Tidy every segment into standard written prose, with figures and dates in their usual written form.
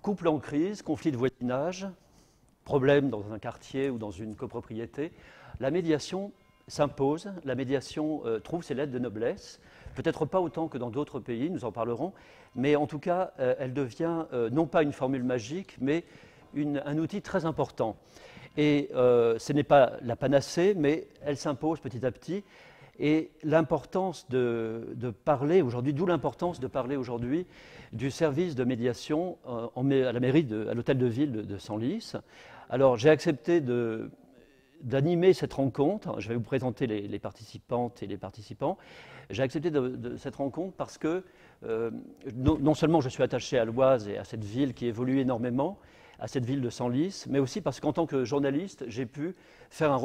couple en crise, conflit de voisinage, problème dans un quartier ou dans une copropriété, la médiation s'impose, la médiation trouve ses lettres de noblesse, peut-être pas autant que dans d'autres pays, nous en parlerons, mais en tout cas, elle devient non pas une formule magique, mais un outil très important. Et ce n'est pas la panacée, mais elle s'impose petit à petit. Et l'importance de parler aujourd'hui, d'où l'importance de parler aujourd'hui du service de médiation à la mairie, à l'hôtel de ville de Senlis. Alors j'ai accepté d'animer cette rencontre. Je vais vous présenter les participantes et les participants. J'ai accepté cette rencontre parce que non seulement je suis attaché à l'Oise et à cette ville qui évolue énormément, à cette ville de Senlis, mais aussi parce qu'en tant que journaliste, j'ai pu faire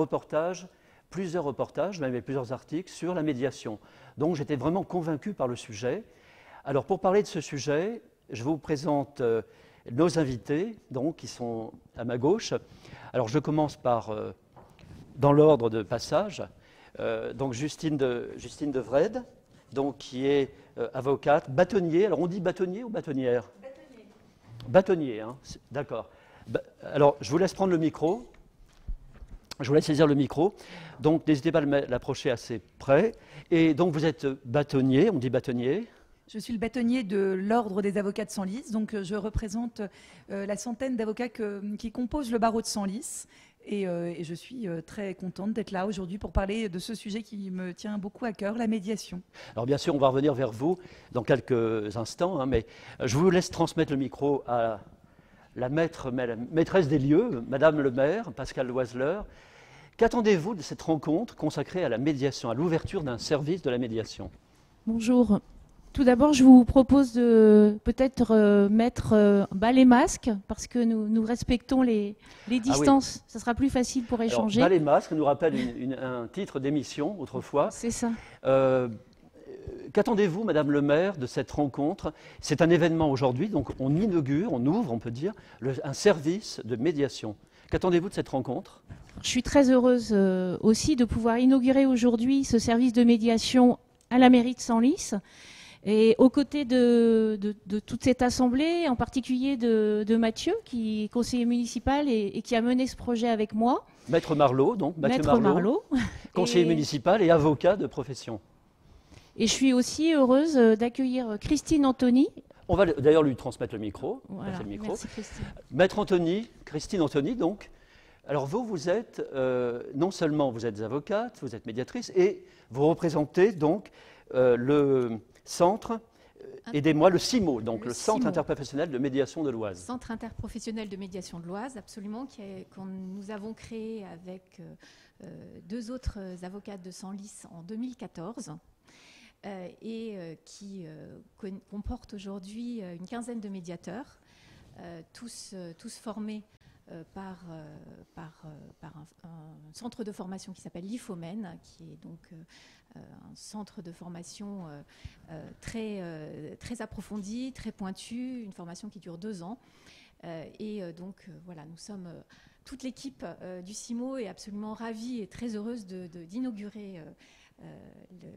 plusieurs reportages, même plusieurs articles sur la médiation. Donc j'étais vraiment convaincu par le sujet. Alors pour parler de ce sujet, je vous présente nos invités, donc, qui sont à ma gauche. Alors je commence par, dans l'ordre de passage, donc Justine de Vred, donc, qui est avocate, bâtonnier. Alors on dit bâtonnier ou bâtonnière? Bâtonnier. Bâtonnier, hein, d'accord. Alors je vous laisse prendre le micro. Je vous laisse saisir le micro. Donc n'hésitez pas à l'approcher assez près. Et donc vous êtes bâtonnier, on dit bâtonnier. Je suis le bâtonnier de l'Ordre des avocats de Senlis, donc je représente la centaine d'avocats qui composent le barreau de Senlis. Et je suis très contente d'être là aujourd'hui pour parler de ce sujet qui me tient beaucoup à cœur, la médiation. Alors bien sûr, on va revenir vers vous dans quelques instants, hein, mais je vous laisse transmettre le micro à la maîtresse des lieux, Madame le maire, Pascal Loiseleur. Qu'attendez-vous de cette rencontre consacrée à la médiation, à l'ouverture d'un service de la médiation? Bonjour. Tout d'abord, je vous propose de peut-être mettre bas les masques, parce que nous respectons les distances. Ah oui. Ça sera plus facile pour échanger. Alors, bas les masques nous rappelle un titre d'émission autrefois. C'est ça. Qu'attendez-vous, Madame le maire, de cette rencontre? C'est un événement aujourd'hui, donc on inaugure, on ouvre, on peut dire, un service de médiation. Qu'attendez-vous de cette rencontre? Je suis très heureuse aussi de pouvoir inaugurer aujourd'hui ce service de médiation à la mairie de Senlis. Et aux côtés de toute cette assemblée, en particulier de Mathieu, qui est conseiller municipal et qui a mené ce projet avec moi. Maître Marlot, donc Mathieu Marlot, conseiller municipal et avocat de profession. Et je suis aussi heureuse d'accueillir Christine Anthony. On va d'ailleurs lui transmettre le micro. Voilà, merci Christine. Maître Anthony, Christine Anthony, donc. Alors vous êtes, non seulement vous êtes avocate, vous êtes médiatrice, et vous représentez donc le centre, aidez-moi, le CIMO, donc le Centre interprofessionnel de médiation de l'Oise. Centre interprofessionnel de médiation de l'Oise, absolument, que nous avons créé avec deux autres avocates de Senlis en 2014 qui comporte aujourd'hui une quinzaine de médiateurs, tous formés par un centre de formation qui s'appelle l'IFOMEN, qui est donc un centre de formation très approfondi, très pointu, une formation qui dure 2 ans. Voilà, nous sommes, toute l'équipe du CIMO est absolument ravie et très heureuse d'inaugurer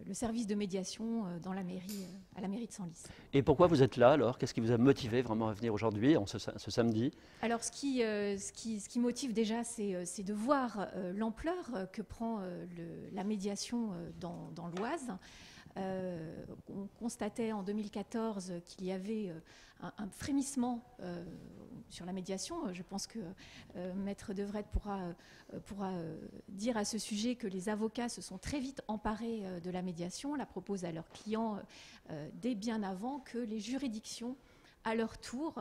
le service de médiation dans la mairie, à la mairie de Senlis. Et pourquoi vous êtes là alors? Qu'est-ce qui vous a motivé vraiment à venir aujourd'hui, ce samedi? Alors ce qui motive déjà, c'est de voir l'ampleur que prend la médiation dans l'Oise. On constatait en 2014 qu'il y avait un frémissement sur la médiation. Je pense que Maître de Vred pourra dire à ce sujet que les avocats se sont très vite emparés de la médiation, la proposent à leurs clients dès bien avant que les juridictions, à leur tour,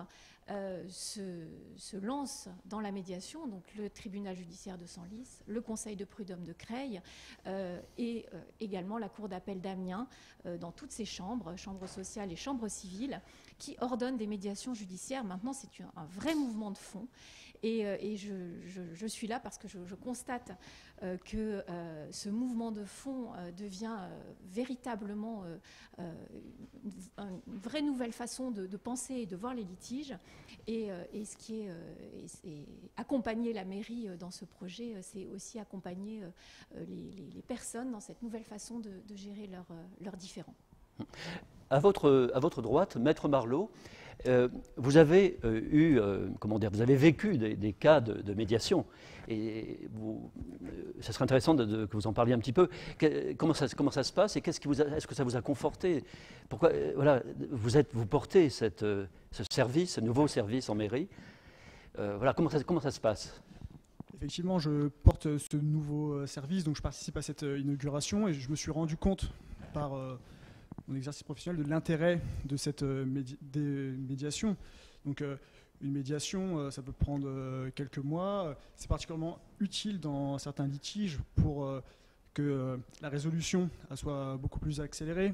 se lancent dans la médiation, donc le tribunal judiciaire de Senlis, le conseil de prud'homme de Creil et également la cour d'appel d'Amiens, dans toutes ces chambres sociales et chambres civiles, qui ordonnent des médiations judiciaires. Maintenant, c'est un vrai mouvement de fond. Et je suis là parce que je constate que ce mouvement de fond devient véritablement une vraie nouvelle façon de penser et de voir les litiges. Et ce qui est accompagner la mairie dans ce projet, c'est aussi accompagner les personnes dans cette nouvelle façon de gérer leurs différends. À votre droite, Maître Marlot, Vous avez comment dire, vous avez vécu des cas de médiation, et ça serait intéressant que vous en parliez un petit peu. Comment ça se passe, et est-ce que ça vous a conforté? Pourquoi, voilà, vous portez ce service, ce nouveau service en mairie. Voilà, comment ça se passe? Effectivement, je porte ce nouveau service, donc je participe à cette inauguration, et je me suis rendu compte par mon exercice professionnel de l'intérêt de cette médiation. Donc une médiation, ça peut prendre quelques mois. C'est particulièrement utile dans certains litiges pour que la résolution soit beaucoup plus accélérée.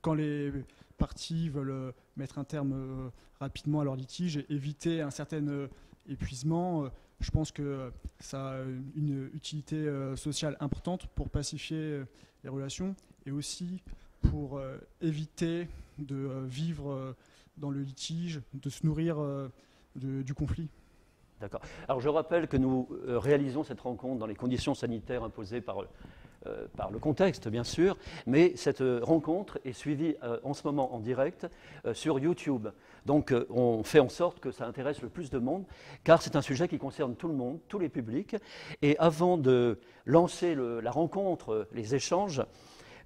Quand les parties veulent mettre un terme rapidement à leur litige et éviter un certain épuisement, je pense que ça a une utilité sociale importante pour pacifier les relations, et aussi pour éviter de vivre dans le litige, de se nourrir du conflit. D'accord. Alors je rappelle que nous réalisons cette rencontre dans les conditions sanitaires imposées par le contexte, bien sûr, mais cette rencontre est suivie en ce moment en direct sur YouTube. Donc on fait en sorte que ça intéresse le plus de monde, car c'est un sujet qui concerne tout le monde, tous les publics. Et avant de lancer la rencontre, les échanges,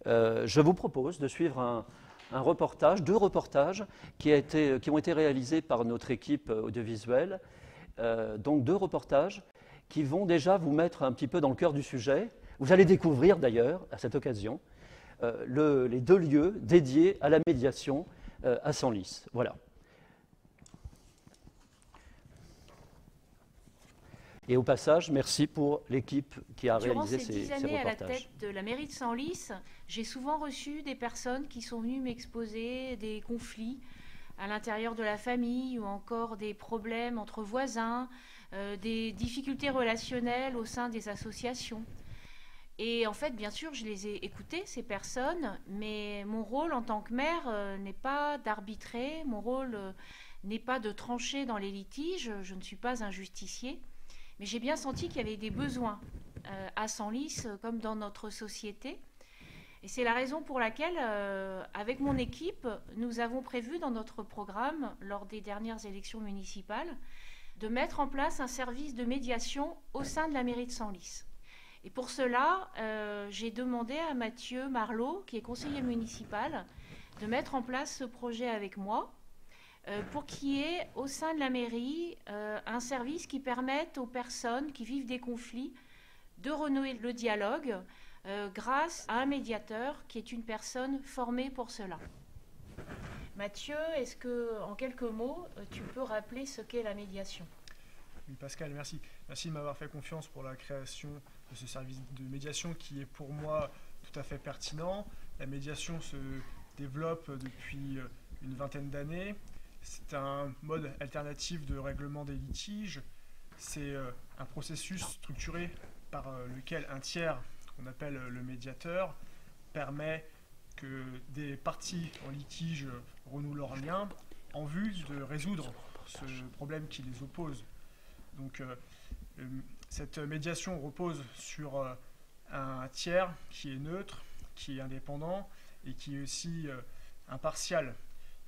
je vous propose de suivre deux reportages qui ont été réalisés par notre équipe audiovisuelle. Donc 2 reportages qui vont déjà vous mettre un petit peu dans le cœur du sujet. Vous allez découvrir d'ailleurs, à cette occasion, les 2 lieux dédiés à la médiation à Senlis. Voilà. Et au passage, merci pour l'équipe qui a réalisé ces reportages. Durant ces 10 années à la tête de la mairie de Senlis, j'ai souvent reçu des personnes qui sont venues m'exposer des conflits à l'intérieur de la famille, ou encore des problèmes entre voisins, des difficultés relationnelles au sein des associations. Et en fait, bien sûr, je les ai écoutées, ces personnes, mais mon rôle en tant que maire n'est pas d'arbitrer, mon rôle n'est pas de trancher dans les litiges, je ne suis pas un justicier, mais j'ai bien senti qu'il y avait des besoins à Senlis comme dans notre société. Et c'est la raison pour laquelle, avec mon équipe, nous avons prévu dans notre programme, lors des dernières élections municipales, de mettre en place un service de médiation au sein de la mairie de Senlis. Et pour cela, j'ai demandé à Mathieu Marlot, qui est conseiller municipal, de mettre en place ce projet avec moi, pour qu'il y ait au sein de la mairie un service qui permette aux personnes qui vivent des conflits de renouer le dialogue grâce à un médiateur qui est une personne formée pour cela. Mathieu, est-ce que, en quelques mots, tu peux rappeler ce qu'est la médiation? Oui, Pascal, merci. Merci de m'avoir fait confiance pour la création de ce service de médiation qui est pour moi tout à fait pertinent. La médiation se développe depuis une vingtaine d'années. C'est un mode alternatif de règlement des litiges. C'est un processus structuré par lequel un tiers, qu'on appelle le médiateur, permet que des parties en litige renouent leurs liens en vue de résoudre ce problème qui les oppose. Donc cette médiation repose sur un tiers qui est neutre, qui est indépendant et qui est aussi impartial.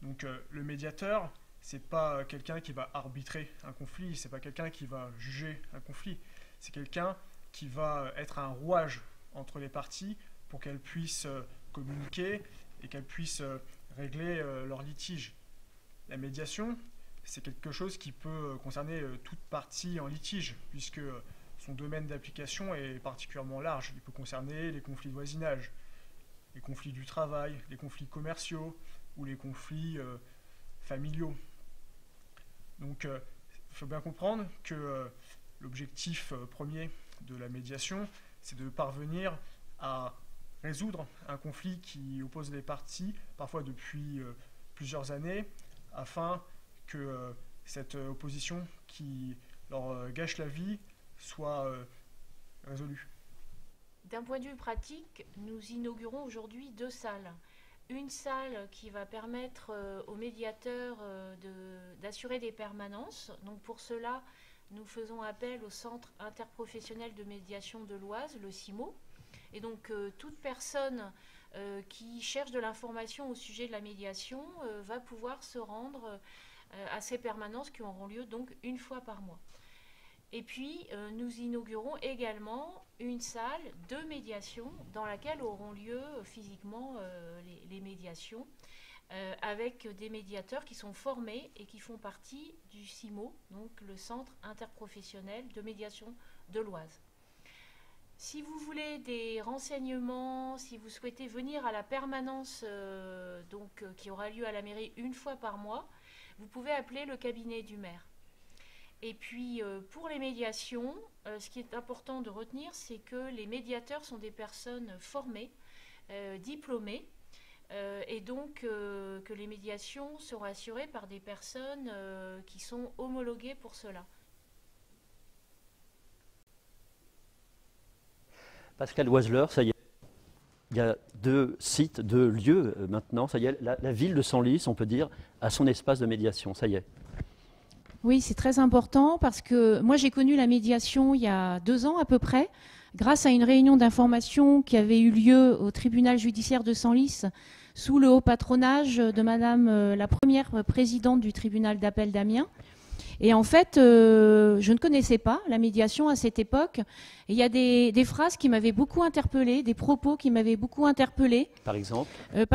Donc le médiateur, c'est pas quelqu'un qui va arbitrer un conflit, c'est pas quelqu'un qui va juger un conflit, c'est quelqu'un qui va être un rouage entre les parties pour qu'elles puissent communiquer et qu'elles puissent régler leurs litiges. La médiation, c'est quelque chose qui peut concerner toute partie en litige, puisque son domaine d'application est particulièrement large. Il peut concerner les conflits de voisinage, les conflits du travail, les conflits commerciaux ou les conflits familiaux. Donc il faut bien comprendre que l'objectif premier de la médiation, c'est de parvenir à résoudre un conflit qui oppose les parties, parfois depuis plusieurs années, afin que cette opposition qui leur gâche la vie soit résolue. D'un point de vue pratique, nous inaugurons aujourd'hui 2 salles. Une salle qui va permettre aux médiateurs d'assurer des permanences. Donc pour cela, nous faisons appel au Centre interprofessionnel de médiation de l'Oise, le CIMO. Et donc toute personne qui cherche de l'information au sujet de la médiation va pouvoir se rendre à ces permanences qui auront lieu donc une fois par mois. Et puis, nous inaugurons également une salle de médiation dans laquelle auront lieu physiquement les médiations avec des médiateurs qui sont formés et qui font partie du CIMO, donc le Centre interprofessionnel de médiation de l'Oise. Si vous voulez des renseignements, si vous souhaitez venir à la permanence qui aura lieu à la mairie une fois par mois, vous pouvez appeler le cabinet du maire. Et puis, pour les médiations, ce qui est important de retenir, c'est que les médiateurs sont des personnes formées, diplômées, et donc que les médiations seront assurées par des personnes qui sont homologuées pour cela. Pascal Oiseleur, ça y est, il y a 2 sites, 2 lieux maintenant, ça y est, la ville de Senlis, on peut dire, a son espace de médiation, ça y est. Oui, c'est très important parce que moi j'ai connu la médiation il y a 2 ans à peu près, grâce à une réunion d'information qui avait eu lieu au tribunal judiciaire de Senlis sous le haut patronage de Madame la première présidente du tribunal d'appel d'Amiens. Et en fait, je ne connaissais pas la médiation à cette époque. Et il y a des phrases qui m'avaient beaucoup interpellée, des propos qui m'avaient beaucoup interpellée. Par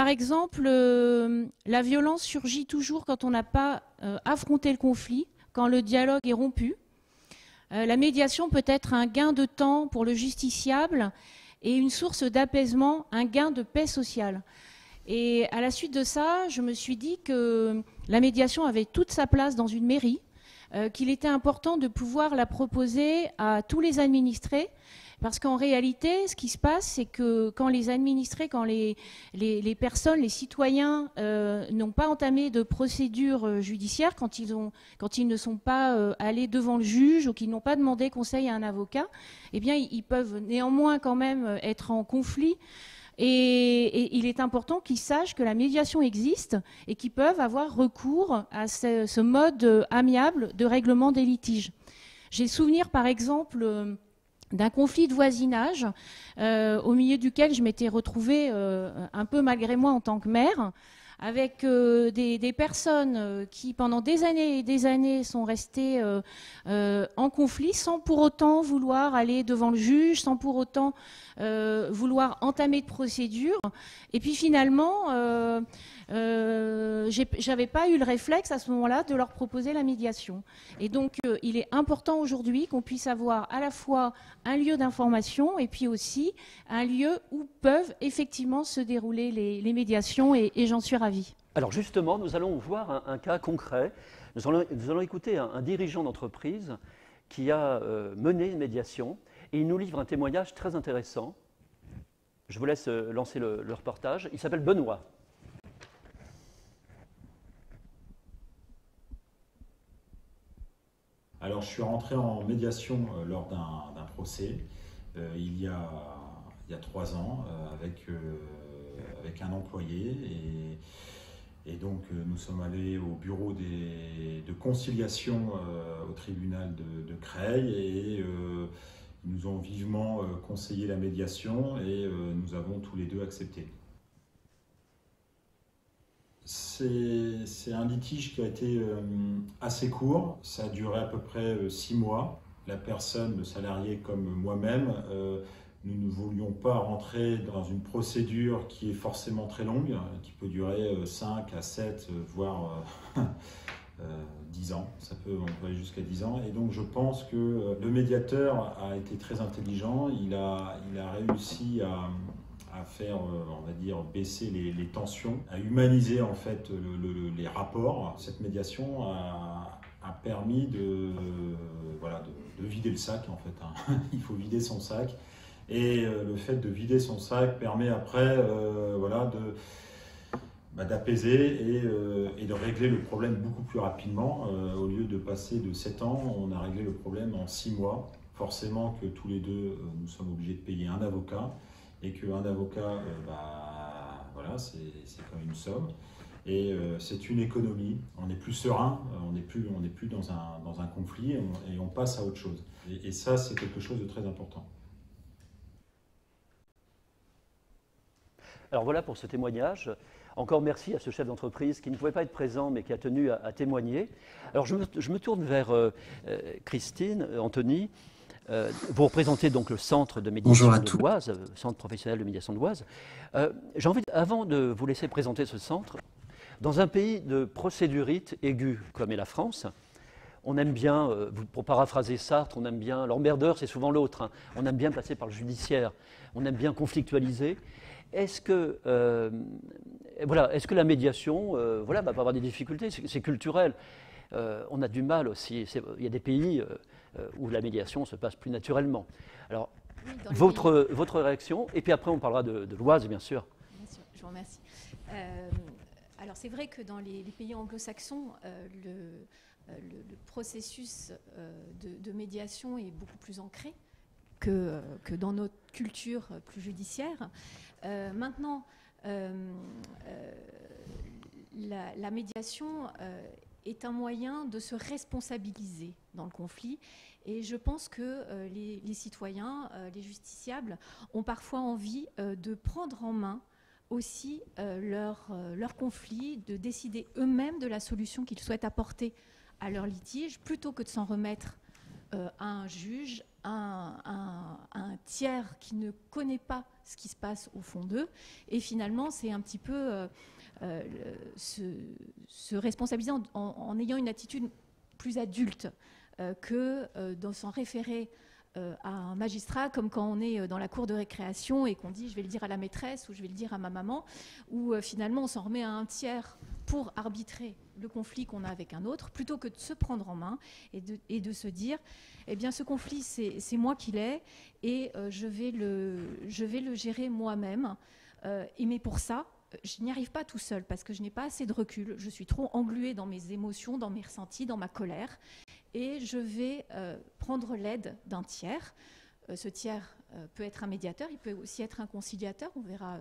exemple la violence surgit toujours quand on n'a pas affronté le conflit, quand le dialogue est rompu. La médiation peut être un gain de temps pour le justiciable et une source d'apaisement, un gain de paix sociale. Et à la suite de ça, je me suis dit que la médiation avait toute sa place dans une mairie, qu'il était important de pouvoir la proposer à tous les administrés, parce qu'en réalité, ce qui se passe, c'est que quand les administrés, quand les personnes, les citoyens n'ont pas entamé de procédure judiciaire, quand ils ne sont pas allés devant le juge ou qu'ils n'ont pas demandé conseil à un avocat, eh bien, ils peuvent néanmoins quand même être en conflit. Et il est important qu'ils sachent que la médiation existe et qu'ils peuvent avoir recours à ce mode amiable de règlement des litiges. J'ai souvenir, par exemple, d'un conflit de voisinage au milieu duquel je m'étais retrouvée un peu malgré moi en tant que maire, avec des personnes qui, pendant des années et des années, sont restées en conflit sans pour autant vouloir aller devant le juge, sans pour autant vouloir entamer de procédure. Et puis finalement, j'avais pas eu le réflexe à ce moment-là de leur proposer la médiation. Et donc, il est important aujourd'hui qu'on puisse avoir à la fois un lieu d'information et puis aussi un lieu où peuvent effectivement se dérouler les médiations et j'en suis ravie. Alors justement, nous allons voir un cas concret. Nous allons écouter un dirigeant d'entreprise qui a mené une médiation et il nous livre un témoignage très intéressant. Je vous laisse lancer le reportage. Il s'appelle Benoît. Alors, je suis rentré en médiation lors d'un procès il y a 3 ans avec un employé et donc nous sommes allés au bureau de conciliation au tribunal de Creil et ils nous ont vivement conseillé la médiation et nous avons tous les 2 accepté. C'est un litige qui a été assez court, ça a duré à peu près 6 mois. La personne, le salarié comme moi-même, nous ne voulions pas rentrer dans une procédure qui est forcément très longue, qui peut durer 5 à 7, voire 10 ans. On peut aller jusqu'à 10 ans. Et donc je pense que le médiateur a été très intelligent, il a réussi à faire, on va dire, baisser les tensions, à humaniser en fait les rapports. Cette médiation a permis de vider le sac en fait. Hein. Il faut vider son sac et le fait de vider son sac permet après d'apaiser et de régler le problème beaucoup plus rapidement. Au lieu de passer de 7 ans, on a réglé le problème en 6 mois. Forcément que tous les 2, nous sommes obligés de payer un avocat. Et qu'un avocat, c'est quand même une somme. Et c'est une économie. On est plus serein, on n'est plus dans un conflit et on passe à autre chose. Et ça, c'est quelque chose de très important. Alors voilà pour ce témoignage. Encore merci à ce chef d'entreprise qui ne pouvait pas être présent mais qui a tenu à témoigner. Alors je me tourne vers Christine, Anthony. Vous représentez donc le centre de médiation de l'Oise, centre professionnel de médiation de l'Oise. J'ai envie, avant de vous laisser présenter ce centre, dans un pays de procédurite aiguë comme est la France, on aime bien, pour paraphraser Sartre, on aime bien, l'emmerdeur c'est souvent l'autre, hein, on aime bien passer par le judiciaire, on aime bien conflictualiser. Est-ce que, est-ce que la médiation va pas avoir des difficultés? C'est culturel. On a du mal aussi. Il y a des pays où la médiation se passe plus naturellement. Alors, oui, votre réaction, et puis après on parlera de l'Oise, bien sûr. Bien sûr, je vous remercie. Alors c'est vrai que dans les pays anglo-saxons, le processus de médiation est beaucoup plus ancré que dans notre culture plus judiciaire. Maintenant, la médiation est un moyen de se responsabiliser dans le conflit. Et je pense que les citoyens, les justiciables, ont parfois envie de prendre en main aussi leur conflit, de décider eux-mêmes de la solution qu'ils souhaitent apporter à leur litige, plutôt que de s'en remettre à un juge, à un tiers qui ne connaît pas ce qui se passe au fond d'eux. Et finalement, c'est un petit peu se responsabiliser en ayant une attitude plus adulte que de s'en référer à un magistrat, comme quand on est dans la cour de récréation et qu'on dit « je vais le dire à la maîtresse » ou « je vais le dire à ma maman », où finalement on s'en remet à un tiers pour arbitrer le conflit qu'on a avec un autre, plutôt que de se prendre en main et de se dire « eh bien ce conflit c'est moi qui l'ai et je vais le gérer moi-même mais pour ça, je n'y arrive pas tout seul parce que je n'ai pas assez de recul, je suis trop engluée dans mes émotions, dans mes ressentis, dans ma colère et je vais prendre l'aide d'un tiers. Ce tiers peut être un médiateur, il peut aussi être un conciliateur. On verra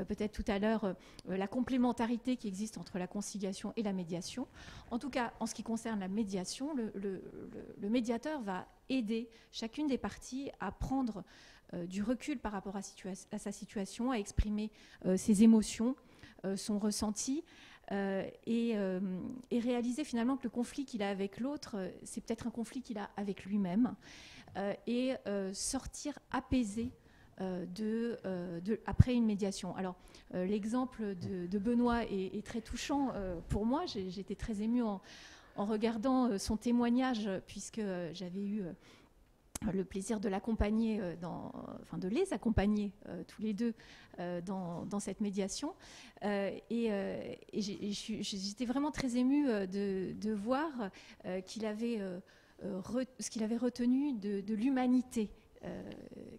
peut-être tout à l'heure la complémentarité qui existe entre la conciliation et la médiation. En tout cas, en ce qui concerne la médiation, le médiateur va aider chacune des parties à prendre du recul par rapport à sa situation, à exprimer ses émotions, son ressenti, et réaliser finalement que le conflit qu'il a avec l'autre, c'est peut-être un conflit qu'il a avec lui-même, et sortir apaisé après une médiation. Alors, l'exemple de Benoît est très touchant pour moi. J'étais très émue en regardant son témoignage, puisque j'avais eu le plaisir de l'accompagner, de les accompagner tous les deux dans cette médiation. J'étais vraiment très émue de voir qu'il avait ce qu'il avait retenu de l'humanité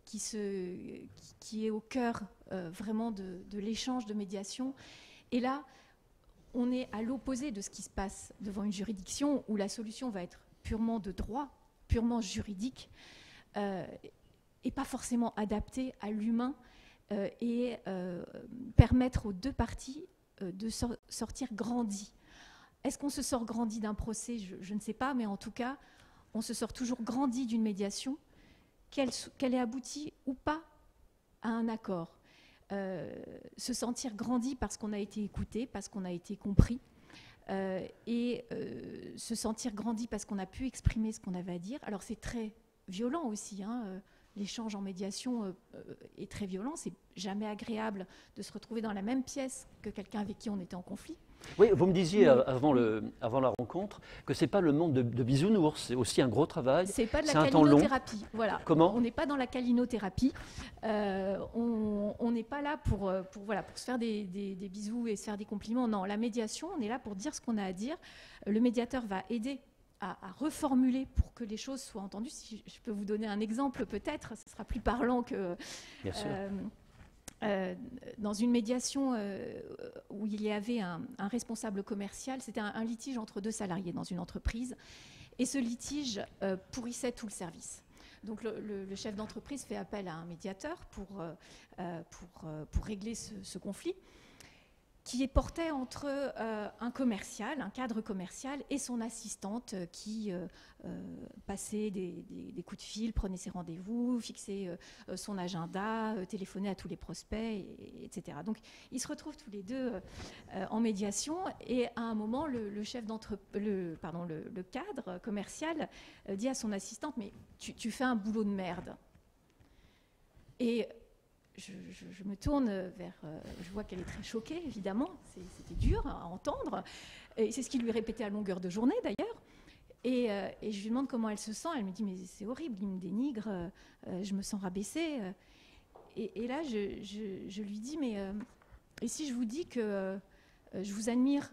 qui est au cœur vraiment de l'échange de médiation. Et là, on est à l'opposé de ce qui se passe devant une juridiction où la solution va être purement de droit, purement juridique, et pas forcément adaptée à l'humain et permettre aux deux parties de sortir grandis. Est-ce qu'on se sort grandi d'un procès? Je ne sais pas, mais en tout cas, on se sort toujours grandi d'une médiation, qu'elle ait abouti ou pas à un accord. Se sentir grandi parce qu'on a été écouté, parce qu'on a été compris, et se sentir grandi parce qu'on a pu exprimer ce qu'on avait à dire. Alors c'est très violent aussi, hein, l'échange en médiation est très violent, c'est jamais agréable de se retrouver dans la même pièce que quelqu'un avec qui on était en conflit. Oui, vous me disiez avant la rencontre que c'est pas le monde de bisounours, c'est aussi un gros travail. C'est pas de la calinothérapie, voilà. Comment? On n'est pas dans la calinothérapie. On n'est pas là pour se faire des bisous et se faire des compliments. Non, la médiation, on est là pour dire ce qu'on a à dire. Le médiateur va aider à reformuler pour que les choses soient entendues. Si je peux vous donner un exemple, peut-être, ce sera plus parlant que. Bien sûr. Dans une médiation où il y avait un responsable commercial, c'était un litige entre deux salariés dans une entreprise, et ce litige pourrissait tout le service. Donc le chef d'entreprise fait appel à un médiateur pour régler ce conflit. qui portait entre un commercial, un cadre commercial, et son assistante qui passait des coups de fil, prenait ses rendez-vous, fixait son agenda, téléphonait à tous les prospects, etc. Donc ils se retrouvent tous les deux en médiation, et à un moment, le cadre commercial dit à son assistante « Mais tu fais un boulot de merde ». Et je me tourne vers... je vois qu'elle est très choquée, évidemment. C'était dur à entendre. Et c'est ce qu'il lui répétait à longueur de journée, d'ailleurs. Et je lui demande comment elle se sent. Elle me dit, mais c'est horrible, il me dénigre, je me sens rabaissée. Et là, je lui dis, mais et si je vous dis que je vous admire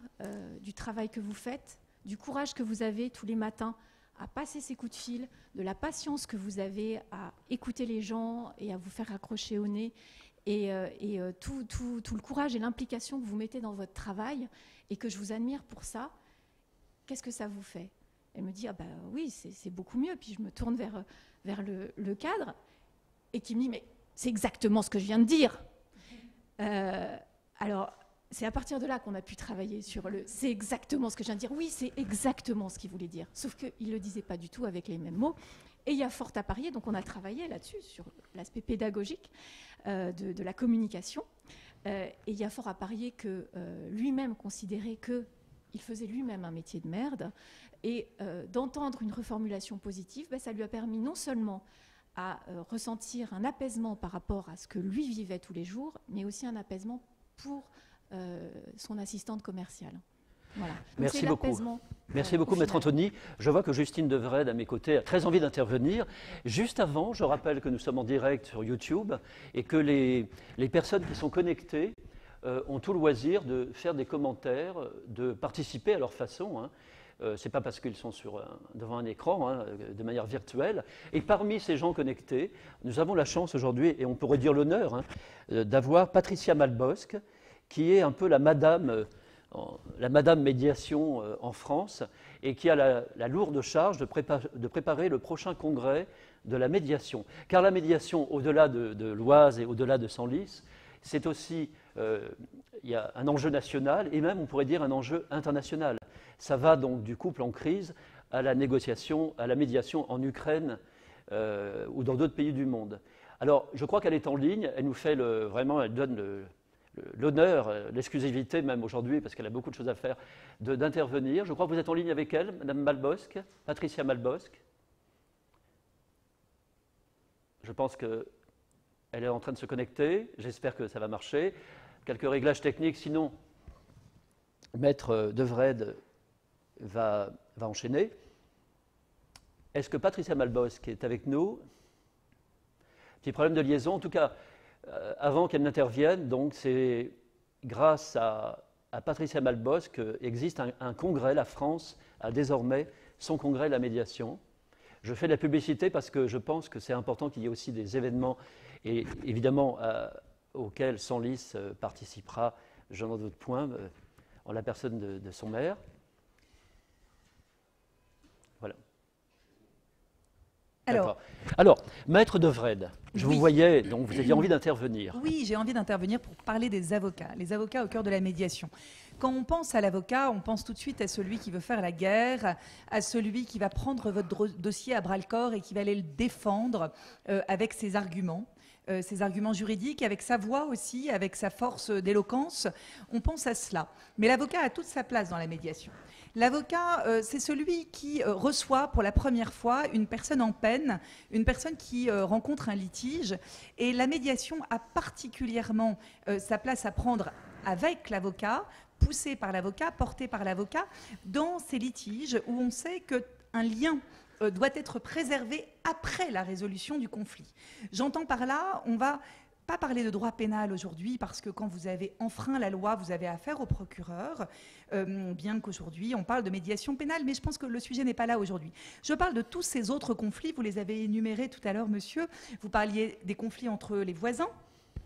du travail que vous faites, du courage que vous avez tous les matins à passer ces coups de fil, de la patience que vous avez à écouter les gens et à vous faire accrocher au nez, et tout le courage et l'implication que vous mettez dans votre travail, et que je vous admire pour ça, qu'est-ce que ça vous fait ? Elle me dit, ah bah oui, c'est beaucoup mieux. Puis je me tourne vers le cadre, et qui me dit, mais c'est exactement ce que je viens de dire. Alors, c'est à partir de là qu'on a pu travailler sur le « c'est exactement ce que je viens de dire ». Oui, c'est exactement ce qu'il voulait dire. Sauf qu'il ne le disait pas du tout avec les mêmes mots. Et il y a fort à parier, donc on a travaillé là-dessus, sur l'aspect pédagogique de la communication. Et il y a fort à parier que lui-même considérait qu'il faisait lui-même un métier de merde. Et d'entendre une reformulation positive, ça lui a permis non seulement à ressentir un apaisement par rapport à ce que lui vivait tous les jours, mais aussi un apaisement pour son assistante commerciale. Voilà. Donc merci beaucoup. Merci beaucoup, Maître final. Anthony. Je vois que Justine Devred, à mes côtés, a très envie d'intervenir. Juste avant, je rappelle que nous sommes en direct sur YouTube et que les personnes qui sont connectées ont tout le loisir de faire des commentaires, de participer à leur façon. Hein. Ce n'est pas parce qu'ils sont devant un écran, hein, de manière virtuelle. Et parmi ces gens connectés, nous avons la chance aujourd'hui, et on pourrait dire l'honneur, hein, d'avoir Patricia Malbosc, qui est un peu la madame médiation en France, et qui a la lourde charge de préparer le prochain congrès de la médiation. Car la médiation, au-delà de l'Oise et au-delà de Senlis, c'est aussi, il y a un enjeu national, et même, on pourrait dire, un enjeu international. Ça va donc du couple en crise à la négociation, à la médiation en Ukraine ou dans d'autres pays du monde. Alors, je crois qu'elle est en ligne, elle nous fait vraiment, elle donne l'honneur, l'exclusivité même aujourd'hui, parce qu'elle a beaucoup de choses à faire, d'intervenir. Je crois que vous êtes en ligne avec elle, Madame Malbosc, Patricia Malbosc. Je pense qu'elle est en train de se connecter, j'espère que ça va marcher. Quelques réglages techniques, sinon, Maître Devred va enchaîner. Est-ce que Patricia Malbosc est avec nous? Petit problème de liaison, en tout cas, avant qu'elle n'intervienne, donc c'est grâce à Patricia Malbosc qu'existe un congrès. La France a désormais son congrès de la médiation. Je fais de la publicité parce que je pense que c'est important qu'il y ait aussi des événements, et évidemment auxquels Senlis participera, j'en ai d'autres points, en la personne de son maire. Voilà. Alors, Maître Devred, je vous voyais, donc vous aviez envie d'intervenir. Oui, j'ai envie d'intervenir pour parler des avocats, les avocats au cœur de la médiation. Quand on pense à l'avocat, on pense tout de suite à celui qui veut faire la guerre, à celui qui va prendre votre dossier à bras-le-corps et qui va aller le défendre avec ses arguments juridiques, avec sa voix aussi, avec sa force d'éloquence. On pense à cela. Mais l'avocat a toute sa place dans la médiation. L'avocat, c'est celui qui reçoit pour la première fois une personne en peine, une personne qui rencontre un litige. Et la médiation a particulièrement sa place à prendre avec l'avocat, poussée par l'avocat, portée par l'avocat, dans ces litiges où on sait qu'un lien doit être préservé après la résolution du conflit. J'entends par là, on va pas parler de droit pénal aujourd'hui, parce que quand vous avez enfreint la loi, vous avez affaire au procureur, bien qu'aujourd'hui on parle de médiation pénale, mais je pense que le sujet n'est pas là aujourd'hui. Je parle de tous ces autres conflits, vous les avez énumérés tout à l'heure, monsieur. Vous parliez des conflits entre les voisins,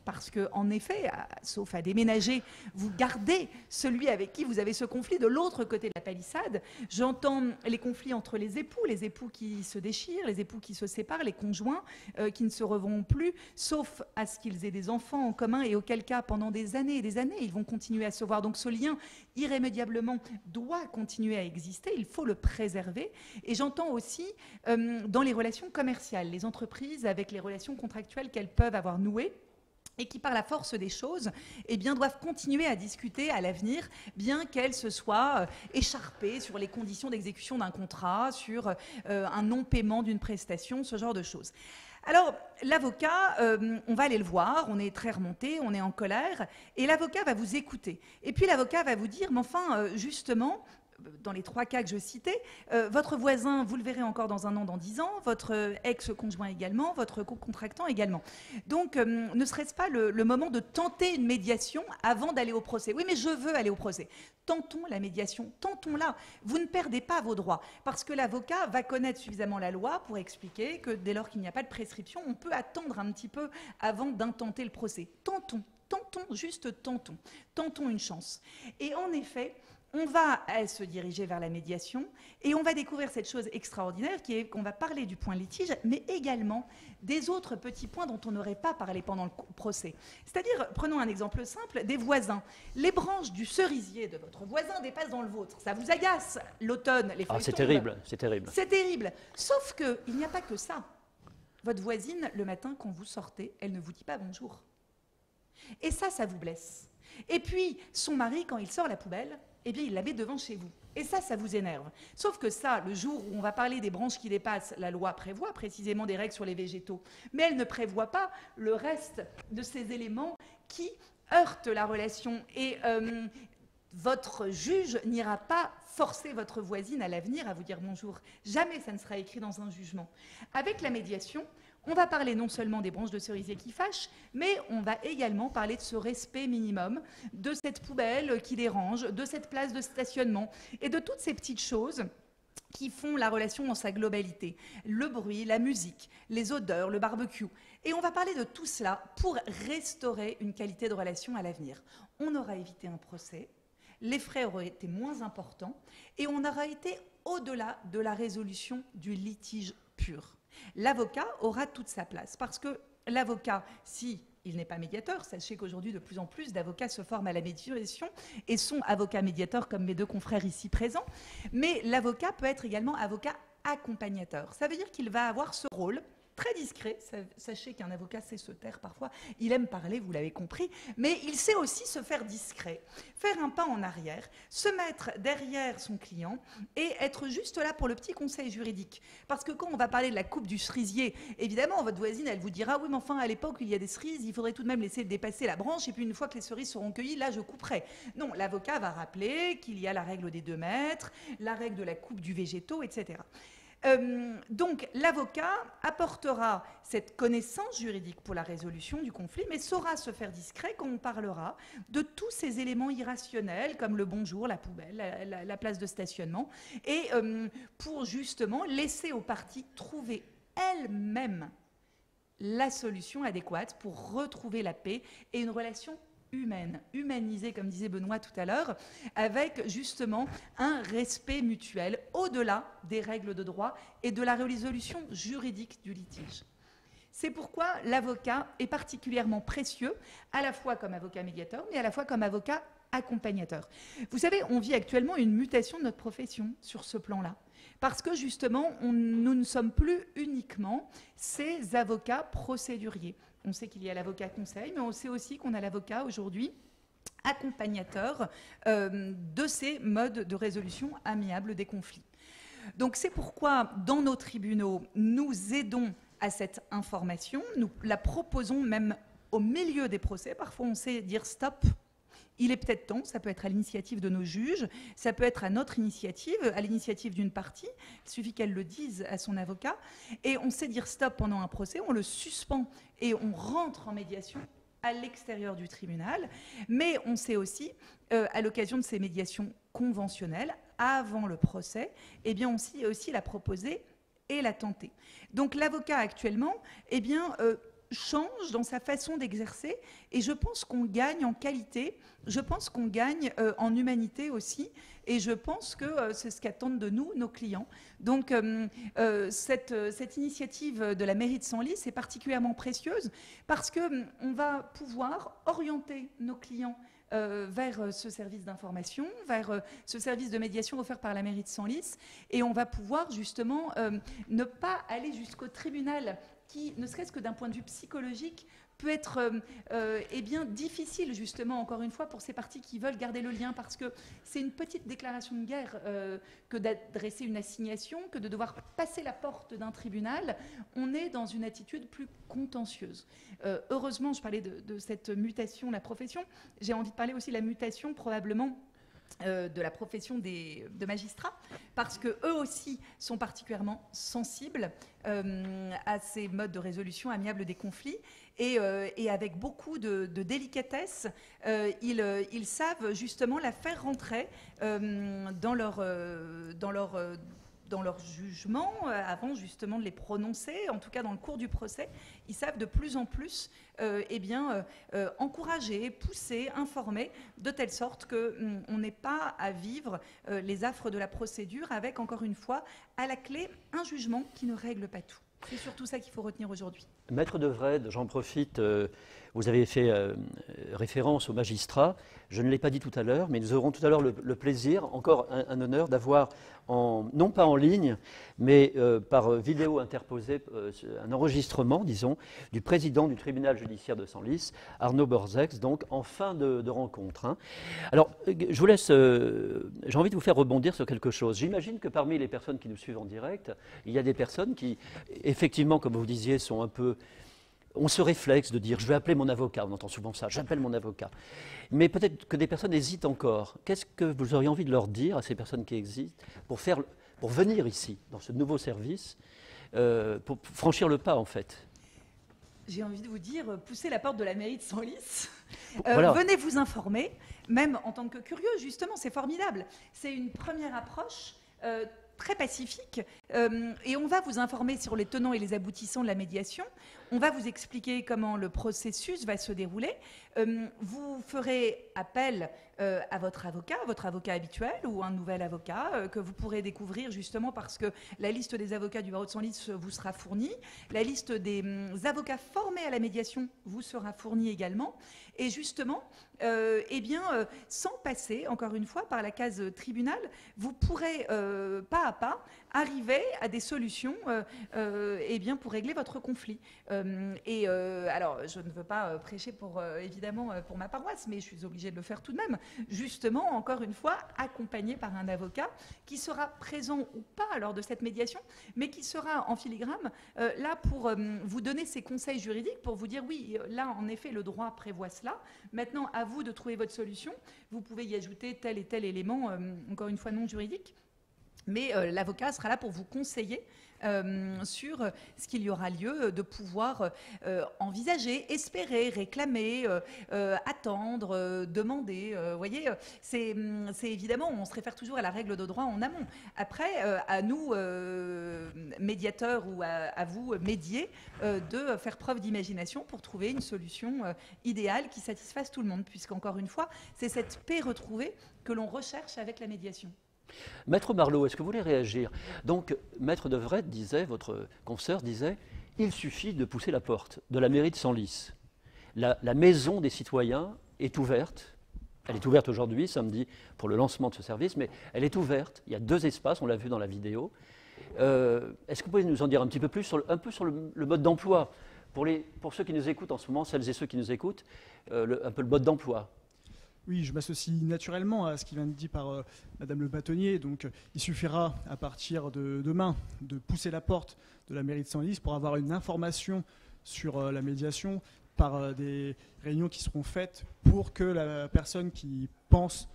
parce que, en effet, sauf à déménager, vous gardez celui avec qui vous avez ce conflit de l'autre côté de la palissade. J'entends les conflits entre les époux qui se déchirent, les époux qui se séparent, les conjoints qui ne se reverront plus, sauf à ce qu'ils aient des enfants en commun, et auquel cas, pendant des années et des années, ils vont continuer à se voir. Donc ce lien, irrémédiablement, doit continuer à exister, il faut le préserver. Et j'entends aussi dans les relations commerciales, les entreprises avec les relations contractuelles qu'elles peuvent avoir nouées, et qui, par la force des choses, eh bien, doivent continuer à discuter à l'avenir, bien qu'elles se soient écharpées sur les conditions d'exécution d'un contrat, sur un non-paiement d'une prestation, ce genre de choses. Alors, l'avocat, on va aller le voir, on est très remonté, on est en colère, et l'avocat va vous écouter. Et puis l'avocat va vous dire, mais enfin, justement, dans les 3 cas que je citais, votre voisin, vous le verrez encore dans 1 an, dans 10 ans, votre ex-conjoint également, votre co-contractant également. Donc, ne serait-ce pas le moment de tenter une médiation avant d'aller au procès? Oui, mais je veux aller au procès. Tentons la médiation, tentons-la. Vous ne perdez pas vos droits, parce que l'avocat va connaître suffisamment la loi pour expliquer que dès lors qu'il n'y a pas de prescription, on peut attendre un petit peu avant d'intenter le procès. Tentons, juste tentons. Tentons une chance. Et en effet, on va se diriger vers la médiation et on va découvrir cette chose extraordinaire qui est qu'on va parler du point litige, mais également des autres petits points dont on n'aurait pas parlé pendant le procès. C'est-à-dire, prenons un exemple simple, des voisins. Les branches du cerisier de votre voisin dépassent dans le vôtre. Ça vous agace l'automne, les feuilles c'est tombent. terrible, c'est terrible. C'est terrible. Sauf qu'il n'y a pas que ça. Votre voisine, le matin, quand vous sortez, elle ne vous dit pas bonjour. Et ça vous blesse. Et puis, son mari, quand il sort la poubelle, eh bien, il la met devant chez vous. Et ça vous énerve. Sauf que ça, le jour où on va parler des branches qui dépassent, la loi prévoit précisément des règles sur les végétaux. Mais elle ne prévoit pas le reste de ces éléments qui heurtent la relation. Et votre juge n'ira pas forcer votre voisine à l'avenir à vous dire bonjour. Jamais ça ne sera écrit dans un jugement. Avec la médiation, on va parler non seulement des branches de cerisier qui fâchent, mais on va également parler de ce respect minimum, de cette poubelle qui dérange, de cette place de stationnement et de toutes ces petites choses qui font la relation dans sa globalité. Le bruit, la musique, les odeurs, le barbecue. Et on va parler de tout cela pour restaurer une qualité de relation à l'avenir. On aura évité un procès, les frais auraient été moins importants et on aura été au-delà de la résolution du litige pur. L'avocat aura toute sa place parce que l'avocat, si il n'est pas médiateur, sachez qu'aujourd'hui de plus en plus d'avocats se forment à la médiation et sont avocats médiateurs comme mes 2 confrères ici présents, mais l'avocat peut être également avocat accompagnateur. Ça veut dire qu'il va avoir ce rôle très discret, sachez qu'un avocat sait se taire parfois, il aime parler, vous l'avez compris, mais il sait aussi se faire discret, faire un pas en arrière, se mettre derrière son client et être juste là pour le petit conseil juridique. Parce que quand on va parler de la coupe du cerisier, évidemment, votre voisine, elle vous dira « oui, mais enfin, à l'époque, il y a des cerises, il faudrait tout de même laisser dépasser la branche, et puis une fois que les cerises seront cueillies, là, je couperai. » Non, l'avocat va rappeler qu'il y a la règle des 2 mètres, la règle de la coupe du végétaux, etc. Donc, l'avocat apportera cette connaissance juridique pour la résolution du conflit, mais saura se faire discret quand on parlera de tous ces éléments irrationnels, comme le bonjour, la poubelle, la place de stationnement, et pour justement laisser aux parties trouver elles-mêmes la solution adéquate pour retrouver la paix et une relation humaine, humanisée, comme disait Benoît tout à l'heure, avec justement un respect mutuel au-delà des règles de droit et de la résolution juridique du litige. C'est pourquoi l'avocat est particulièrement précieux, à la fois comme avocat médiateur, mais à la fois comme avocat accompagnateur. Vous savez, on vit actuellement une mutation de notre profession sur ce plan-là. Parce que justement, nous ne sommes plus uniquement ces avocats procéduriers. On sait qu'il y a l'avocat conseil, mais on sait aussi qu'on a l'avocat aujourd'hui accompagnateur de ces modes de résolution amiable des conflits. Donc c'est pourquoi, dans nos tribunaux, nous aidons à cette information, nous la proposons même au milieu des procès. Parfois, on sait dire stop. Il est peut-être temps, ça peut être à l'initiative de nos juges, ça peut être à notre initiative, à l'initiative d'une partie, il suffit qu'elle le dise à son avocat, et on sait dire stop pendant un procès, on le suspend et on rentre en médiation à l'extérieur du tribunal, mais on sait aussi, à l'occasion de ces médiations conventionnelles, avant le procès, eh bien on sait aussi la proposer et la tenter. Donc l'avocat actuellement, eh bien, change dans sa façon d'exercer, et je pense qu'on gagne en qualité, je pense qu'on gagne en humanité aussi, et je pense que c'est ce qu'attendent de nous nos clients. Donc cette initiative de la mairie de Senlis est particulièrement précieuse parce qu'on va pouvoir orienter nos clients vers ce service d'information, vers ce service de médiation offert par la mairie de Senlis, et on va pouvoir justement ne pas aller jusqu'au tribunal qui, ne serait-ce que d'un point de vue psychologique, peut être eh bien, difficile, justement, encore une fois, pour ces parties qui veulent garder le lien, parce que c'est une petite déclaration de guerre que d'adresser une assignation, que de devoir passer la porte d'un tribunal. On est dans une attitude plus contentieuse. Heureusement, je parlais de cette mutation de la profession, j'ai envie de parler aussi de la mutation, probablement, de la profession de magistrats, parce qu'eux aussi sont particulièrement sensibles à ces modes de résolution amiable des conflits, et avec beaucoup de délicatesse, ils savent justement la faire rentrer dans leur jugement, avant justement de les prononcer, en tout cas dans le cours du procès. Ils savent de plus en plus encourager, pousser, informer, de telle sorte qu'on n'ait pas à vivre les affres de la procédure avec, encore une fois, à la clé, un jugement qui ne règle pas tout. C'est surtout ça qu'il faut retenir aujourd'hui. Maître de Wrede, j'en profite, vous avez fait référence aux magistrats. Je ne l'ai pas dit tout à l'heure, mais nous aurons tout à l'heure le plaisir, encore un honneur, d'avoir, non pas en ligne, mais par vidéo interposée, un enregistrement, disons, du président du tribunal judiciaire de Senlis, Arnaud Borzex, donc en fin de rencontre. Hein. Alors, je vous laisse, j'ai envie de vous faire rebondir sur quelque chose. J'imagine que parmi les personnes qui nous suivent en direct, il y a des personnes qui, effectivement, comme vous disiez, sont un peu... On se réflexe de dire « je vais appeler mon avocat », on entend souvent ça, « j'appelle mon avocat ». Mais peut-être que des personnes hésitent encore. Qu'est-ce que vous auriez envie de leur dire à ces personnes qui existent pour venir ici, dans ce nouveau service, pour franchir le pas en fait? J'ai envie de vous dire, poussez la porte de la mairie de Senlis, Voilà. venez vous informer, même en tant que curieux, justement, c'est formidable. C'est une première approche très pacifique, et on va vous informer sur les tenants et les aboutissants de la médiation. On va vous expliquer comment le processus va se dérouler. Vous ferez appel à votre avocat habituel ou un nouvel avocat que vous pourrez découvrir justement parce que la liste des avocats du barreau de Senlis vous sera fournie. La liste des avocats formés à la médiation vous sera fournie également. Et justement, sans passer, encore une fois, par la case tribunal, vous pourrez pas à pas arriver à des solutions pour régler votre conflit. Alors, je ne veux pas prêcher évidemment pour ma paroisse, mais je suis obligée de le faire tout de même. Justement, encore une fois, accompagné par un avocat qui sera présent ou pas lors de cette médiation, mais qui sera en filigrane là pour vous donner ses conseils juridiques, pour vous dire oui, là en effet le droit prévoit cela. Maintenant, à vous de trouver votre solution. Vous pouvez y ajouter tel et tel élément, encore une fois non juridique. Mais l'avocat sera là pour vous conseiller sur ce qu'il y aura lieu de pouvoir envisager, espérer, réclamer, attendre, demander. Vous voyez, c'est évidemment, on se réfère toujours à la règle de droit en amont. Après, à nous, médiateurs, ou à vous, médier, de faire preuve d'imagination pour trouver une solution idéale qui satisfasse tout le monde, puisqu'encore une fois, c'est cette paix retrouvée que l'on recherche avec la médiation. Maître Marleau, est-ce que vous voulez réagir? Donc, Maître de Wrede disait, votre consoeur disait, il suffit de pousser la porte de la mairie de Senlis. La maison des citoyens est ouverte. Elle est ouverte aujourd'hui, samedi, pour le lancement de ce service, mais elle est ouverte. Il y a 2 espaces, on l'a vu dans la vidéo. Est-ce que vous pouvez nous en dire un petit peu plus sur le mode d'emploi pour ceux qui nous écoutent en ce moment, celles et ceux qui nous écoutent, un peu le mode d'emploi? Oui, je m'associe naturellement à ce qui vient de dire par Madame le bâtonnier. Donc, il suffira à partir de demain de pousser la porte de la mairie de Senlis pour avoir une information sur la médiation par des réunions qui seront faites pour que la personne qui pense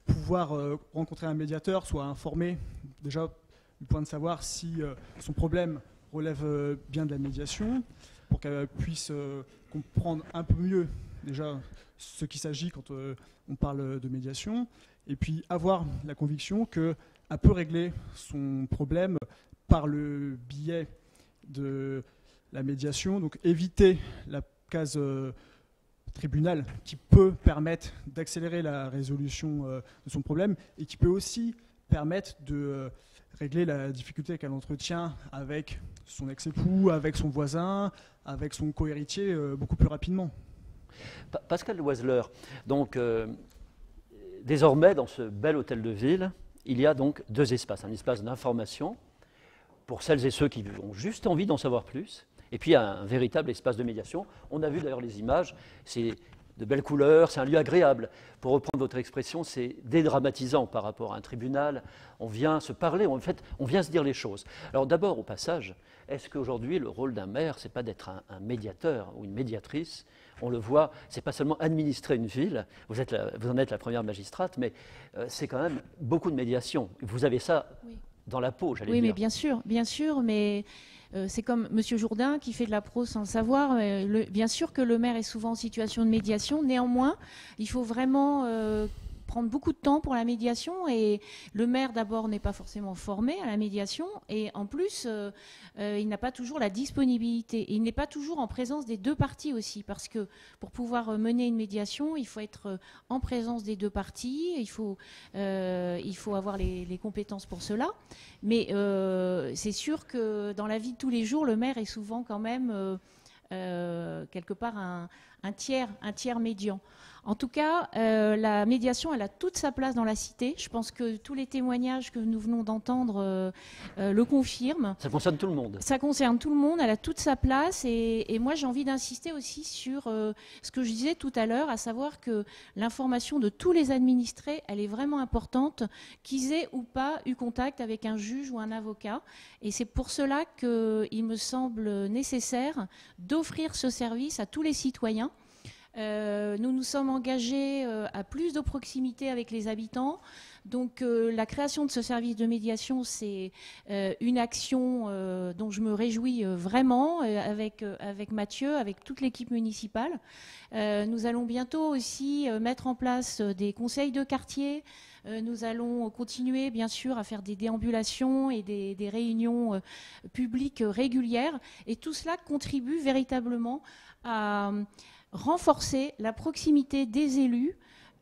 pouvoir rencontrer un médiateur soit informée déjà du point de savoir si son problème relève bien de la médiation, pour qu'elle puisse comprendre un peu mieux déjà ce qu'il s'agit quand on parle de médiation, et puis avoir la conviction qu'elle peut régler son problème par le biais la médiation, donc éviter la case tribunal qui peut permettre d'accélérer la résolution de son problème et qui peut aussi permettre de régler la difficulté qu'elle entretient avec son ex-époux, avec son voisin, avec son co-héritier beaucoup plus rapidement. Pascal Loiseleur, donc désormais dans ce bel hôtel de ville, il y a donc deux espaces, un espace d'information pour celles et ceux qui ont juste envie d'en savoir plus, et puis un véritable espace de médiation. On a vu d'ailleurs les images, c'est de belles couleurs, c'est un lieu agréable. Pour reprendre votre expression, c'est dédramatisant par rapport à un tribunal. On vient se parler, en fait, on vient se dire les choses. Alors d'abord, au passage, est-ce qu'aujourd'hui, le rôle d'un maire, c'est pas d'être un médiateur ou une médiatrice? On le voit, c'est pas seulement administrer une ville, vous en êtes la première magistrate, mais c'est quand même beaucoup de médiation. Vous avez ça dans la peau, j'allais dire. Oui, mais bien sûr, mais c'est comme M. Jourdain qui fait de la prose sans le savoir. Bien sûr que le maire est souvent en situation de médiation. Néanmoins, il faut vraiment prendre beaucoup de temps pour la médiation. Et le maire, d'abord, n'est pas forcément formé à la médiation. Et en plus, il n'a pas toujours la disponibilité. Et il n'est pas toujours en présence des deux parties aussi. Parce que pour pouvoir mener une médiation, il faut être en présence des deux parties. Il faut avoir les compétences pour cela. Mais c'est sûr que dans la vie de tous les jours, le maire est souvent quand même quelque part un tiers médian. En tout cas, la médiation, elle a toute sa place dans la cité. Je pense que tous les témoignages que nous venons d'entendre le confirment. Ça concerne tout le monde. Ça concerne tout le monde, elle a toute sa place. Et moi, j'ai envie d'insister aussi sur ce que je disais tout à l'heure, à savoir que l'information de tous les administrés, elle est vraiment importante, qu'ils aient ou pas eu contact avec un juge ou un avocat. Et c'est pour cela qu'il me semble nécessaire d'offrir ce service à tous les citoyens. Nous nous sommes engagés à plus de proximité avec les habitants. Donc la création de ce service de médiation, c'est une action dont je me réjouis vraiment avec Mathieu, avec toute l'équipe municipale. Nous allons bientôt aussi mettre en place des conseils de quartier. Nous allons continuer, bien sûr, à faire des déambulations et des réunions publiques régulières. Et tout cela contribue véritablement à renforcer la proximité des élus,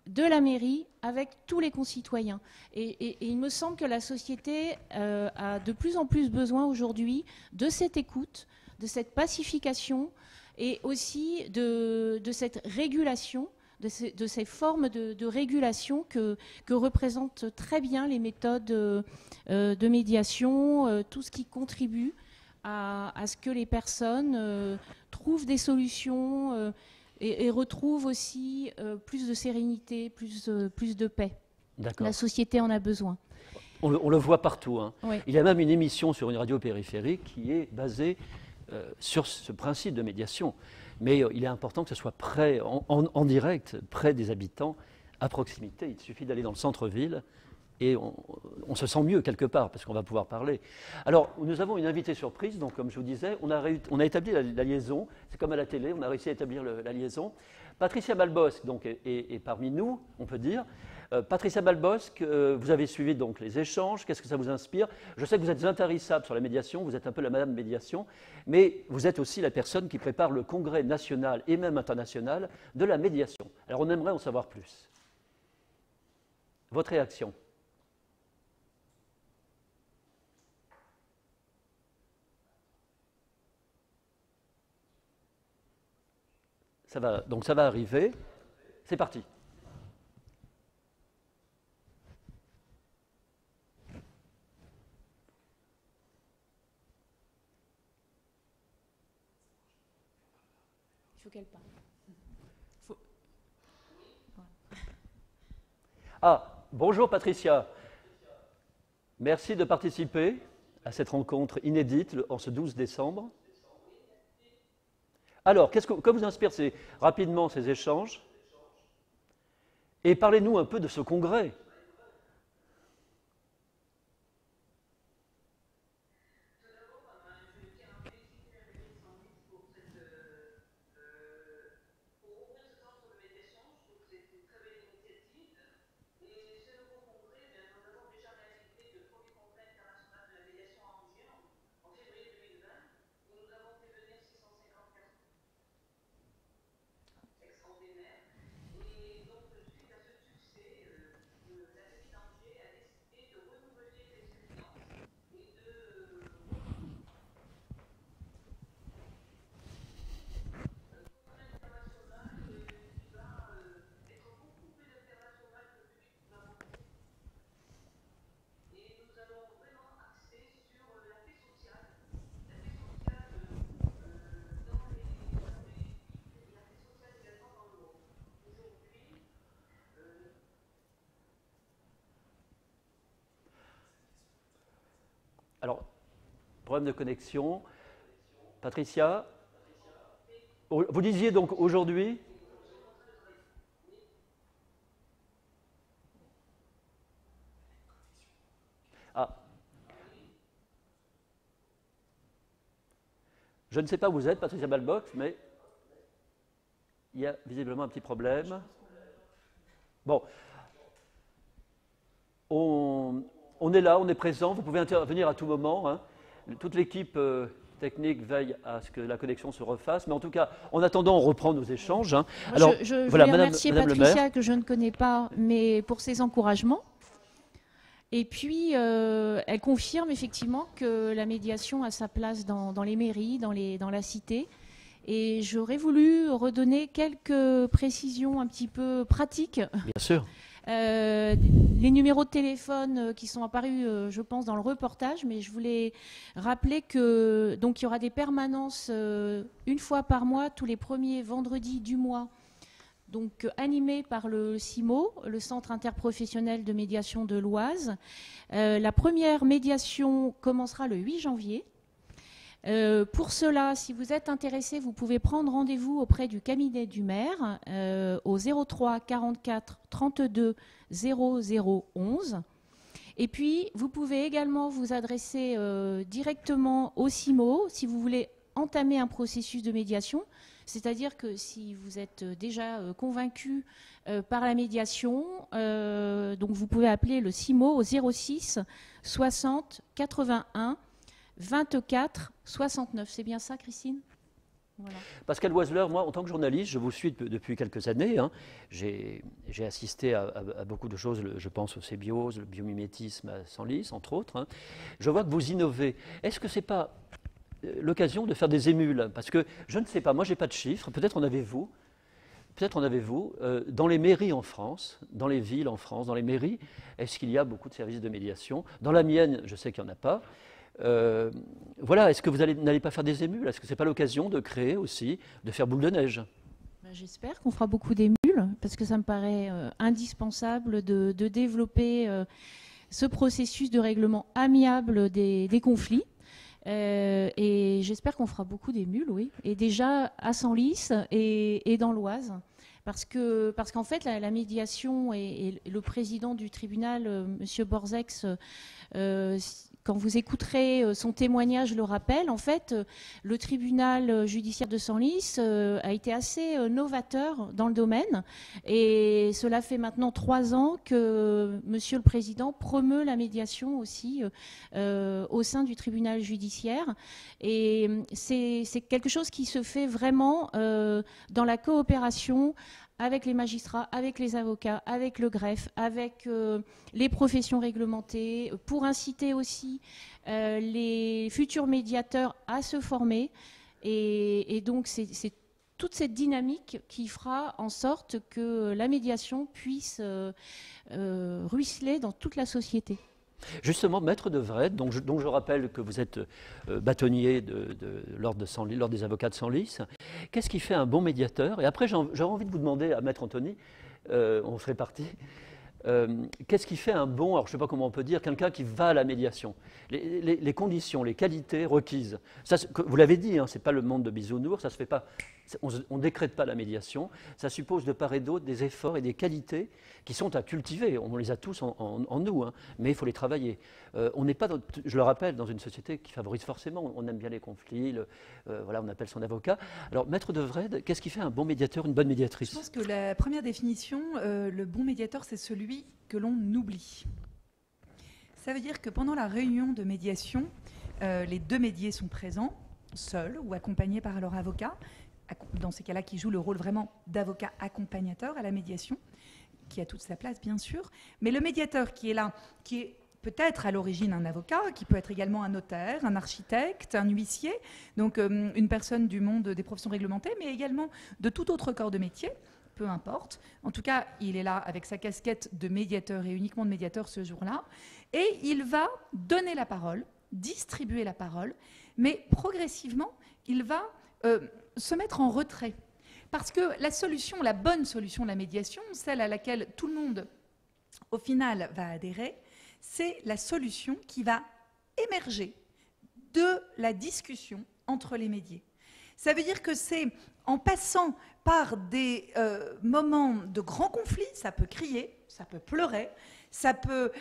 de la mairie, avec tous les concitoyens. Et il me semble que la société a de plus en plus besoin aujourd'hui de cette écoute, de cette pacification et aussi de cette régulation, de ces formes de régulation que représentent très bien les méthodes de médiation, tout ce qui contribue à ce que les personnes trouvent des solutions et retrouvent aussi plus de sérénité, plus de paix. La société en a besoin. On le voit partout. Hein. Oui. Il y a même une émission sur une radio périphérique qui est basée sur ce principe de médiation. Mais il est important que ce soit près, en direct, près des habitants, à proximité. Il suffit d'aller dans le centre-ville et on se sent mieux quelque part parce qu'on va pouvoir parler. Alors, nous avons une invitée surprise, donc comme je vous disais, on a établi la liaison, c'est comme à la télé, on a réussi à établir la liaison. Patricia Balbosque donc, est parmi nous, on peut dire. Patricia Balbosque, vous avez suivi donc les échanges, qu'est-ce que ça vous inspire? Je sais que vous êtes intarissable sur la médiation, vous êtes un peu la madame médiation, mais vous êtes aussi la personne qui prépare le congrès national et même international de la médiation. Alors on aimerait en savoir plus. Votre réaction? Donc ça va arriver. C'est parti. Il faut qu'elle parle. Ah, bonjour Patricia. Merci de participer à cette rencontre inédite en ce 12 décembre. Alors, que vous inspirent rapidement ces échanges? Et parlez-nous un peu de ce congrès. Problème de connexion. Patricia, vous disiez donc aujourd'hui? Ah. Je ne sais pas où vous êtes, Patricia Balbox, mais il y a visiblement un petit problème. Bon. On est là, on est présent, vous pouvez intervenir à tout moment. Hein. Toute l'équipe technique veille à ce que la connexion se refasse, mais en tout cas, en attendant, on reprend nos échanges. Hein. Alors, je voulais remercier Patricia, que je ne connais pas, mais pour ses encouragements. Et puis, elle confirme effectivement que la médiation a sa place dans les mairies, dans la cité. Et j'aurais voulu redonner quelques précisions un petit peu pratiques. Bien sûr. Les numéros de téléphone qui sont apparus, je pense, dans le reportage, mais je voulais rappeler que donc il y aura des permanences une fois par mois, tous les premiers vendredis du mois, donc animées par le CIMO, le Centre interprofessionnel de médiation de l'Oise. La première médiation commencera le 8 janvier. Pour cela, si vous êtes intéressé, vous pouvez prendre rendez-vous auprès du cabinet du maire au 03 44 32 0011. Et puis, vous pouvez également vous adresser directement au CIMO si vous voulez entamer un processus de médiation. C'est-à-dire que si vous êtes déjà convaincu par la médiation, donc vous pouvez appeler le CIMO au 06 60 81 24 69. C'est bien ça, Christine? Voilà. Pascal Oiseleur, moi, en tant que journaliste, je vous suis depuis quelques années. Hein. J'ai assisté à beaucoup de choses, je pense au cébiose, le biomimétisme à Senlis, entre autres. Hein. Je vois que vous innovez. Est-ce que ce n'est pas l'occasion de faire des émules? Parce que je ne sais pas, moi, je n'ai pas de chiffres. Peut-être en avez-vous. Dans les mairies en France, dans les villes en France, dans les mairies, est-ce qu'il y a beaucoup de services de médiation? Dans la mienne, je sais qu'il n'y en a pas. Voilà, est-ce que vous n'allez pas faire des émules? Est-ce que ce n'est pas l'occasion de créer aussi, de faire boule de neige? J'espère qu'on fera beaucoup d'émules, parce que ça me paraît indispensable de développer ce processus de règlement amiable des conflits. Et j'espère qu'on fera beaucoup d'émules, oui. Et déjà à Senlis et dans l'Oise. Parce qu'en fait, la médiation et le président du tribunal, M. Borzex, quand vous écouterez son témoignage, le rappelle, en fait, le tribunal judiciaire de Senlis a été assez novateur dans le domaine. Et cela fait maintenant 3 ans que Monsieur le Président promeut la médiation aussi au sein du tribunal judiciaire. Et c'est quelque chose qui se fait vraiment dans la coopération avec les magistrats, avec les avocats, avec le greffe, avec les professions réglementées, pour inciter aussi les futurs médiateurs à se former. Et donc, c'est toute cette dynamique qui fera en sorte que la médiation puisse ruisseler dans toute la société. Justement, maître de Vred, dont je rappelle que vous êtes bâtonnier de l'ordre des avocats de Senlis, qu'est-ce qui fait un bon médiateur? Et après, j'aurais envie de vous demander à maître Anthony, on se répartit, qu'est-ce qui fait un bon, alors je ne sais pas comment on peut dire, quelqu'un qui va à la médiation? Les conditions, les qualités requises. Ça, vous l'avez dit, hein, ce n'est pas le monde de bisounours, ça se fait pas, on ne décrète pas la médiation, ça suppose de part et d'autre des efforts et des qualités qui sont à cultiver. On les a tous en nous, hein, mais il faut les travailler. On n'est pas, je le rappelle, dans une société qui favorise forcément, on aime bien les conflits, voilà, on appelle son avocat. Alors, maître de Vred, qu'est-ce qui fait un bon médiateur, une bonne médiatrice? Je pense que la première définition, le bon médiateur, c'est celui que l'on oublie. Ça veut dire que pendant la réunion de médiation, les deux médiés sont présents, seuls ou accompagnés par leur avocat, dans ces cas-là qui joue le rôle vraiment d'avocat accompagnateur à la médiation, qui a toute sa place bien sûr, mais le médiateur qui est là, qui est peut-être à l'origine un avocat, qui peut être également un notaire, un architecte, un huissier, donc une personne du monde des professions réglementées, mais également de tout autre corps de métier, peu importe. En tout cas, il est là avec sa casquette de médiateur et uniquement de médiateur ce jour-là, et il va donner la parole, distribuer la parole, mais progressivement, il va se mettre en retrait. Parce que la solution, la bonne solution de la médiation, celle à laquelle tout le monde, au final, va adhérer, c'est la solution qui va émerger de la discussion entre les médiés. Ça veut dire que c'est en passant par des moments de grands conflits, ça peut crier, ça peut pleurer, ça peut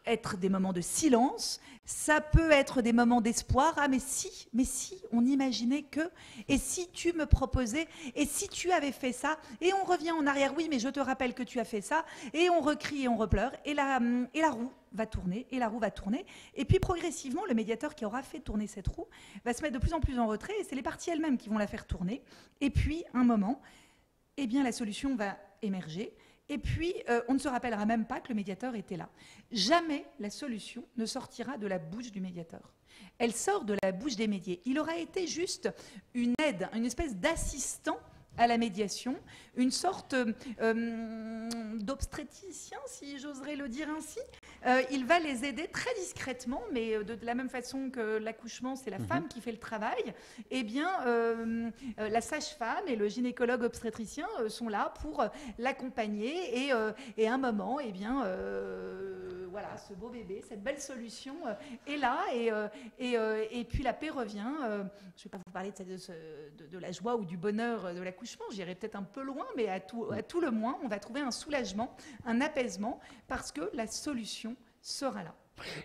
être des moments de silence, ça peut être des moments d'espoir. Ah mais si, on imaginait que, et si tu me proposais, et si tu avais fait ça, et on revient en arrière, oui mais je te rappelle que tu as fait ça, et on recrie et on repleure, et la roue va tourner, et puis progressivement, le médiateur qui aura fait tourner cette roue va se mettre de plus en plus en retrait, et c'est les parties elles-mêmes qui vont la faire tourner, et puis un moment, eh bien la solution va émerger, et puis on ne se rappellera même pas que le médiateur était là. Jamais la solution ne sortira de la bouche du médiateur. Elle sort de la bouche des médiés. Il aura été juste une aide, une espèce d'assistant à la médiation, une sorte d'obstétricien, si j'oserais le dire ainsi. Il va les aider très discrètement, mais de la même façon que l'accouchement, c'est la femme qui fait le travail, eh bien, la sage-femme et le gynécologue obstétricien sont là pour l'accompagner, et à un moment, eh bien, voilà, ce beau bébé, cette belle solution est là, et puis la paix revient. Je ne vais pas vous parler de la joie ou du bonheur de l'accouchement, j'irai peut-être un peu loin, mais à tout le moins, on va trouver un soulagement, un apaisement, parce que la solution sera là.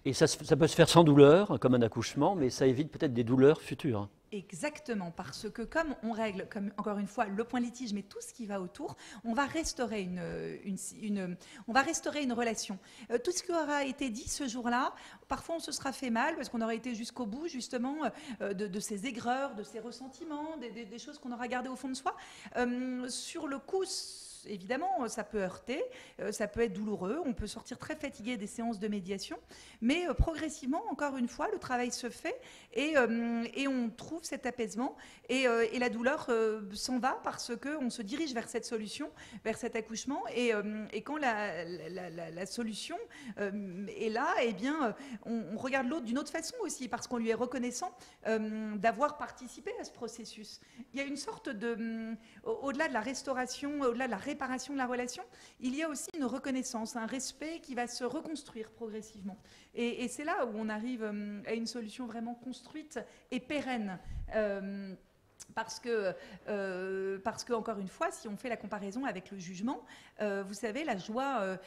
Et ça peut se faire sans douleur, comme un accouchement, mais ça évite peut-être des douleurs futures. Exactement, parce que comme on règle, comme encore une fois, le point de litige, mais tout ce qui va autour, on va restaurer une relation. Tout ce qui aura été dit ce jour-là, parfois on se sera fait mal, parce qu'on aura été jusqu'au bout, justement, de ces aigreurs, de ces ressentiments, des choses qu'on aura gardées au fond de soi. Sur le coup, évidemment, ça peut heurter, ça peut être douloureux, on peut sortir très fatigué des séances de médiation, mais progressivement, encore une fois, le travail se fait, et on trouve cet apaisement, et la douleur s'en va parce qu'on se dirige vers cette solution, vers cet accouchement, et quand la solution est là, eh bien, on regarde l'autre d'une autre façon aussi, parce qu'on lui est reconnaissant d'avoir participé à ce processus. Il y a une sorte de, au-delà de la restauration, au-delà de la réparation de la relation, il y a aussi une reconnaissance, un respect qui va se reconstruire progressivement. Et c'est là où on arrive à une solution vraiment construite et pérenne. Parce que, encore une fois, si on fait la comparaison avec le jugement, vous savez, la joie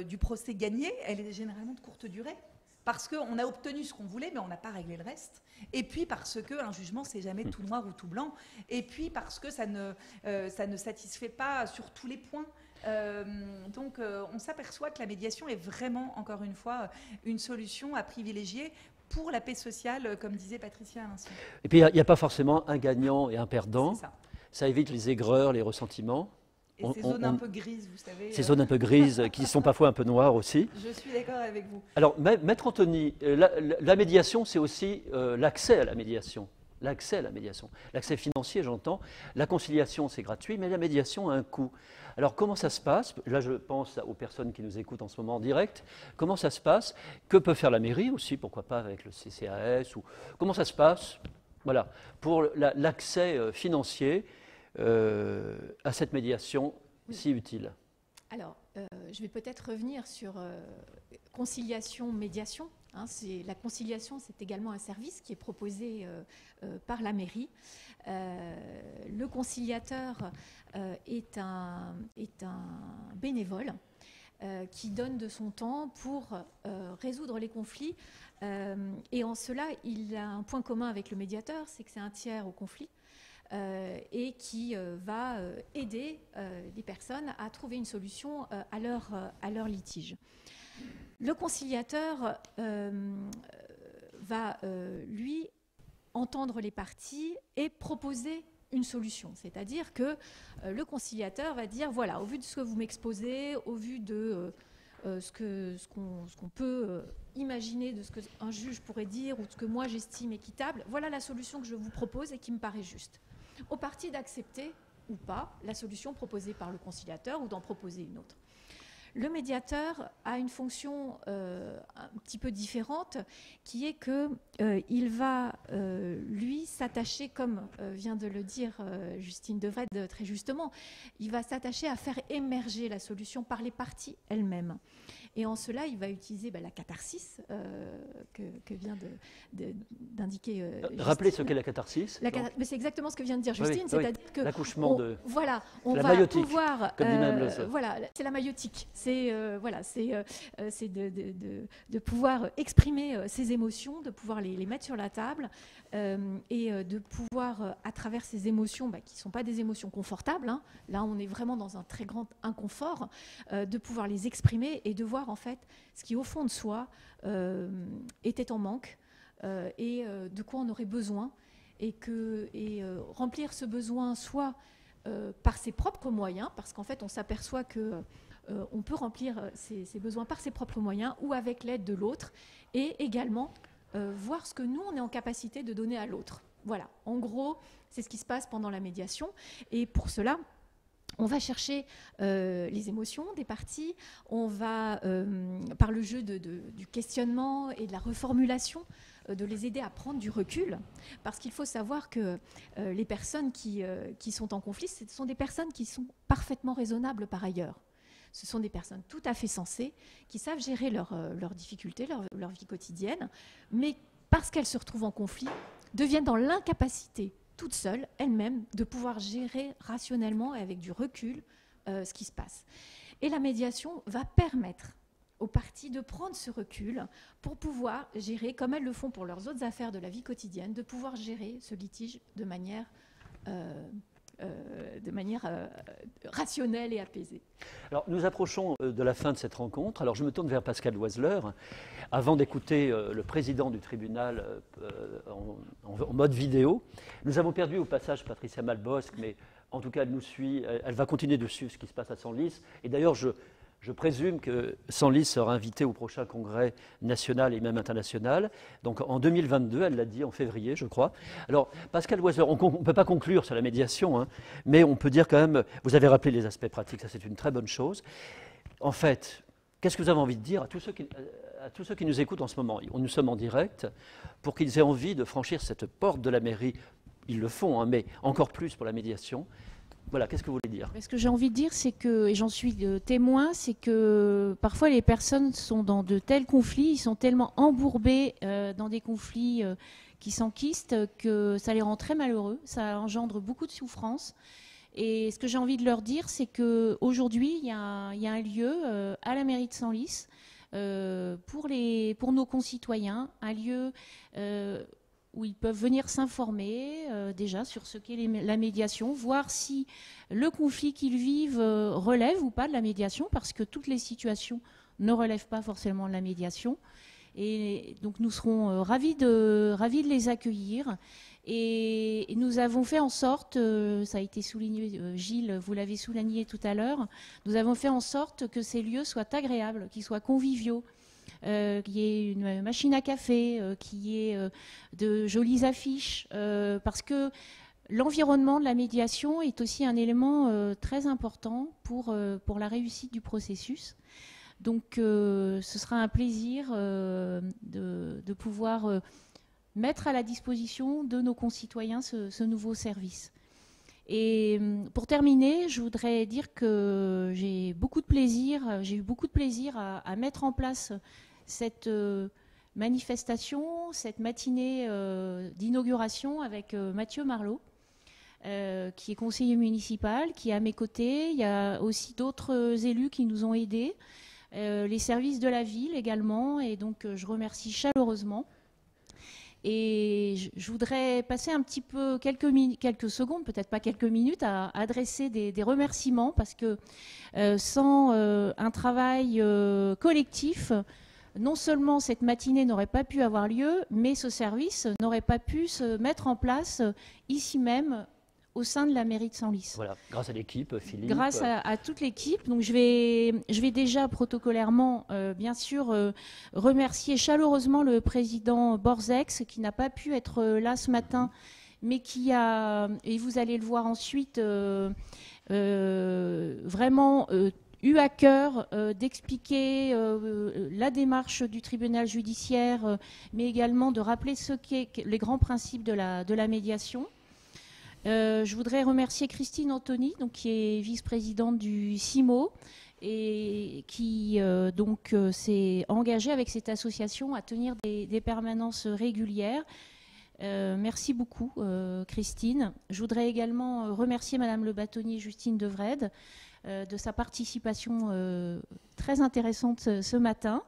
du procès gagné, elle est généralement de courte durée. Parce qu'on a obtenu ce qu'on voulait, mais on n'a pas réglé le reste. Et puis parce qu'un jugement, c'est jamais tout noir ou tout blanc. Et puis parce que ça ne satisfait pas sur tous les points. Donc on s'aperçoit que la médiation est vraiment, encore une fois, une solution à privilégier pour la paix sociale, comme disait Patricia à l'instant. Et puis il n'y a pas forcément un gagnant et un perdant. C'est ça. Ça évite les aigreurs, les ressentiments. Et ces zones un peu grises, vous savez. Ces zones un peu grises, qui sont parfois un peu noires aussi. Je suis d'accord avec vous. Alors, Maître Anthony, la médiation, c'est aussi l'accès à la médiation. L'accès à la médiation. L'accès financier, j'entends. La conciliation, c'est gratuit, mais la médiation a un coût. Alors, comment ça se passe? Là, je pense aux personnes qui nous écoutent en ce moment en direct. Comment ça se passe? Que peut faire la mairie aussi? Pourquoi pas avec le CCAS comment ça se passe? Voilà, pour l'accès financier à cette médiation si utile. Alors, je vais peut-être revenir sur conciliation-médiation. La conciliation, c'est également un service qui est proposé par la mairie. Le conciliateur est un bénévole qui donne de son temps pour résoudre les conflits. Et en cela, il a un point commun avec le médiateur, c'est que c'est un tiers au conflit. Et qui va aider les personnes à trouver une solution à leur litige. Le conciliateur va, lui, entendre les parties et proposer une solution. C'est-à-dire que le conciliateur va dire, voilà, au vu de ce que vous m'exposez, au vu de ce qu'on peut imaginer, de ce qu'un juge pourrait dire ou de ce que moi j'estime équitable, voilà la solution que je vous propose et qui me paraît juste. Au parti d'accepter ou pas la solution proposée par le conciliateur ou d'en proposer une autre. Le médiateur a une fonction un petit peu différente, qui est qu'il va, lui, s'attacher, comme vient de le dire Justine Devrede très justement, il va s'attacher à faire émerger la solution par les parties elles-mêmes. Et en cela, il va utiliser la catharsis que vient d'indiquer Rappelez ce qu'est la catharsis. Mais c'est exactement ce que vient de dire Justine, Oui, c'est-à-dire que l'accouchement de voilà, on la va maïotique, pouvoir comme dit Mme Le voilà, c'est la maïotique, c'est de pouvoir exprimer ses émotions, de pouvoir les mettre sur la table et de pouvoir à travers ces émotions qui ne sont pas des émotions confortables, hein, là on est vraiment dans un très grand inconfort, de pouvoir les exprimer et de voir en fait ce qui au fond de soi était en manque et de quoi on aurait besoin et remplir ce besoin soit par ses propres moyens, parce qu'en fait on s'aperçoit que on peut remplir ses besoins par ses propres moyens ou avec l'aide de l'autre, et également voir ce que nous on est en capacité de donner à l'autre. Voilà, en gros c'est ce qui se passe pendant la médiation, et pour cela on va chercher les émotions des parties, on va, par le jeu du questionnement et de la reformulation, de les aider à prendre du recul, parce qu'il faut savoir que les personnes qui sont en conflit, ce sont des personnes qui sont parfaitement raisonnables par ailleurs. Ce sont des personnes tout à fait sensées, qui savent gérer leurs difficultés, leur vie quotidienne, mais parce qu'elles se retrouvent en conflit, deviennent dans l'incapacité toute seule, elle-même, de pouvoir gérer rationnellement et avec du recul ce qui se passe. Et la médiation va permettre aux parties de prendre ce recul pour pouvoir gérer, comme elles le font pour leurs autres affaires de la vie quotidienne, de pouvoir gérer ce litige de manière rationnelle et apaisée. Alors, nous approchons de la fin de cette rencontre. Alors, je me tourne vers Pascal Loiseleur. Avant d'écouter le président du tribunal en mode vidéo, nous avons perdu au passage Patricia Malbosc, mais en tout cas, elle nous suit. Elle va continuer de suivre ce qui se passe à Senlis. Et d'ailleurs, je présume que Senlis sera invité au prochain congrès national et même international. Donc en 2022, elle l'a dit, en février, je crois. Alors, Pascal Loiseleur, on ne peut pas conclure sur la médiation, hein, mais on peut dire quand même, vous avez rappelé les aspects pratiques, ça c'est une très bonne chose. En fait, qu'est-ce que vous avez envie de dire à tous ceux qui nous écoutent en ce moment? Nous sommes en direct, pour qu'ils aient envie de franchir cette porte de la mairie. Ils le font, hein, mais encore plus pour la médiation. Voilà, qu'est-ce que vous voulez dire? Ce que j'ai envie de dire, c'est que, et j'en suis témoin, c'est que parfois les personnes sont dans de tels conflits, ils sont tellement embourbés dans des conflits qui s'enquistent que ça les rend très malheureux, ça engendre beaucoup de souffrance. Et ce que j'ai envie de leur dire, c'est qu'aujourd'hui, il y a un lieu à la mairie de Senlis pour nos concitoyens, un lieu où ils peuvent venir s'informer déjà sur ce qu'est la médiation, voir si le conflit qu'ils vivent relève ou pas de la médiation, parce que toutes les situations ne relèvent pas forcément de la médiation. Et donc nous serons ravis de les accueillir. Et nous avons fait en sorte, ça a été souligné, Gilles, vous l'avez souligné tout à l'heure, nous avons fait en sorte que ces lieux soient agréables, qu'ils soient conviviaux. Qu'il y ait une machine à café, qu'il y ait de jolies affiches, parce que l'environnement de la médiation est aussi un élément très important pour la réussite du processus. Donc ce sera un plaisir de pouvoir mettre à la disposition de nos concitoyens ce nouveau service. Et pour terminer, je voudrais dire que j'ai eu beaucoup de plaisir à mettre en place cette manifestation, cette matinée d'inauguration avec Mathieu Marlot, qui est conseiller municipal, qui est à mes côtés. Il y a aussi d'autres élus qui nous ont aidés, les services de la ville également, et donc je remercie chaleureusement. Et je voudrais passer un petit peu quelques secondes, peut-être pas quelques minutes, à adresser des remerciements, parce que sans un travail collectif, non seulement cette matinée n'aurait pas pu avoir lieu, mais ce service n'aurait pas pu se mettre en place ici même au sein de la mairie de Senlis. Voilà, grâce à l'équipe, Philippe. Grâce à toute l'équipe. Donc je vais déjà protocolairement, bien sûr, remercier chaleureusement le président Borzex, qui n'a pas pu être là ce matin, mais qui a, et vous allez le voir ensuite, vraiment eu à cœur d'expliquer la démarche du tribunal judiciaire, mais également de rappeler ce qu'est les grands principes de la médiation. Je voudrais remercier Christine Anthony, donc, qui est vice-présidente du CIMO, et qui donc s'est engagé avec cette association à tenir des permanences régulières. Merci beaucoup, Christine. Je voudrais également remercier Madame le bâtonnier Justine Devrede de sa participation très intéressante ce matin.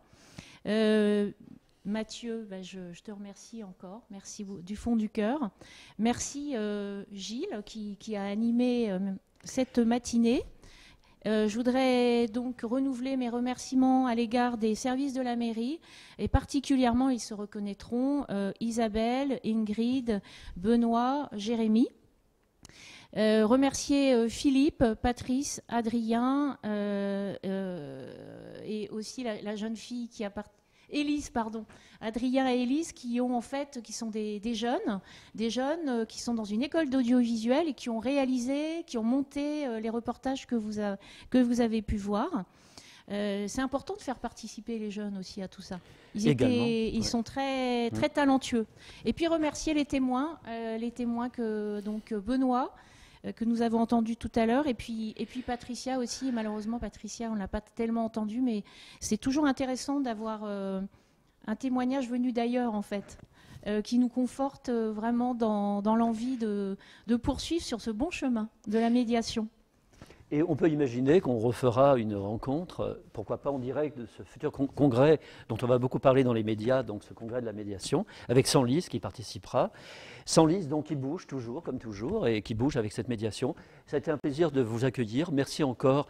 Mathieu, je te remercie encore. Merci du fond du cœur. Merci Gilles qui a animé cette matinée. Je voudrais donc renouveler mes remerciements à l'égard des services de la mairie et particulièrement, ils se reconnaîtront, Isabelle, Ingrid, Benoît, Jérémy. Remercier Philippe, Patrice, Adrien et aussi la jeune fille qui a Élise, pardon, Adrien et Élise qui ont en fait, qui sont des jeunes qui sont dans une école d'audiovisuel et qui ont réalisé, qui ont monté les reportages que vous avez pu voir. C'est important de faire participer les jeunes aussi à tout ça. Ils sont très talentueux. Et puis remercier les témoins que donc Benoît, que nous avons entendu tout à l'heure, et puis Patricia aussi. Malheureusement, Patricia, on ne l'a pas tellement entendu, mais c'est toujours intéressant d'avoir un témoignage venu d'ailleurs, en fait, qui nous conforte vraiment dans l'envie de poursuivre sur ce bon chemin de la médiation. Et on peut imaginer qu'on refera une rencontre, pourquoi pas en direct, de ce futur congrès dont on va beaucoup parler dans les médias, donc ce congrès de la médiation, avec Senlis qui participera. Senlis, donc, qui bouge toujours, comme toujours, et qui bouge avec cette médiation. Ça a été un plaisir de vous accueillir. Merci encore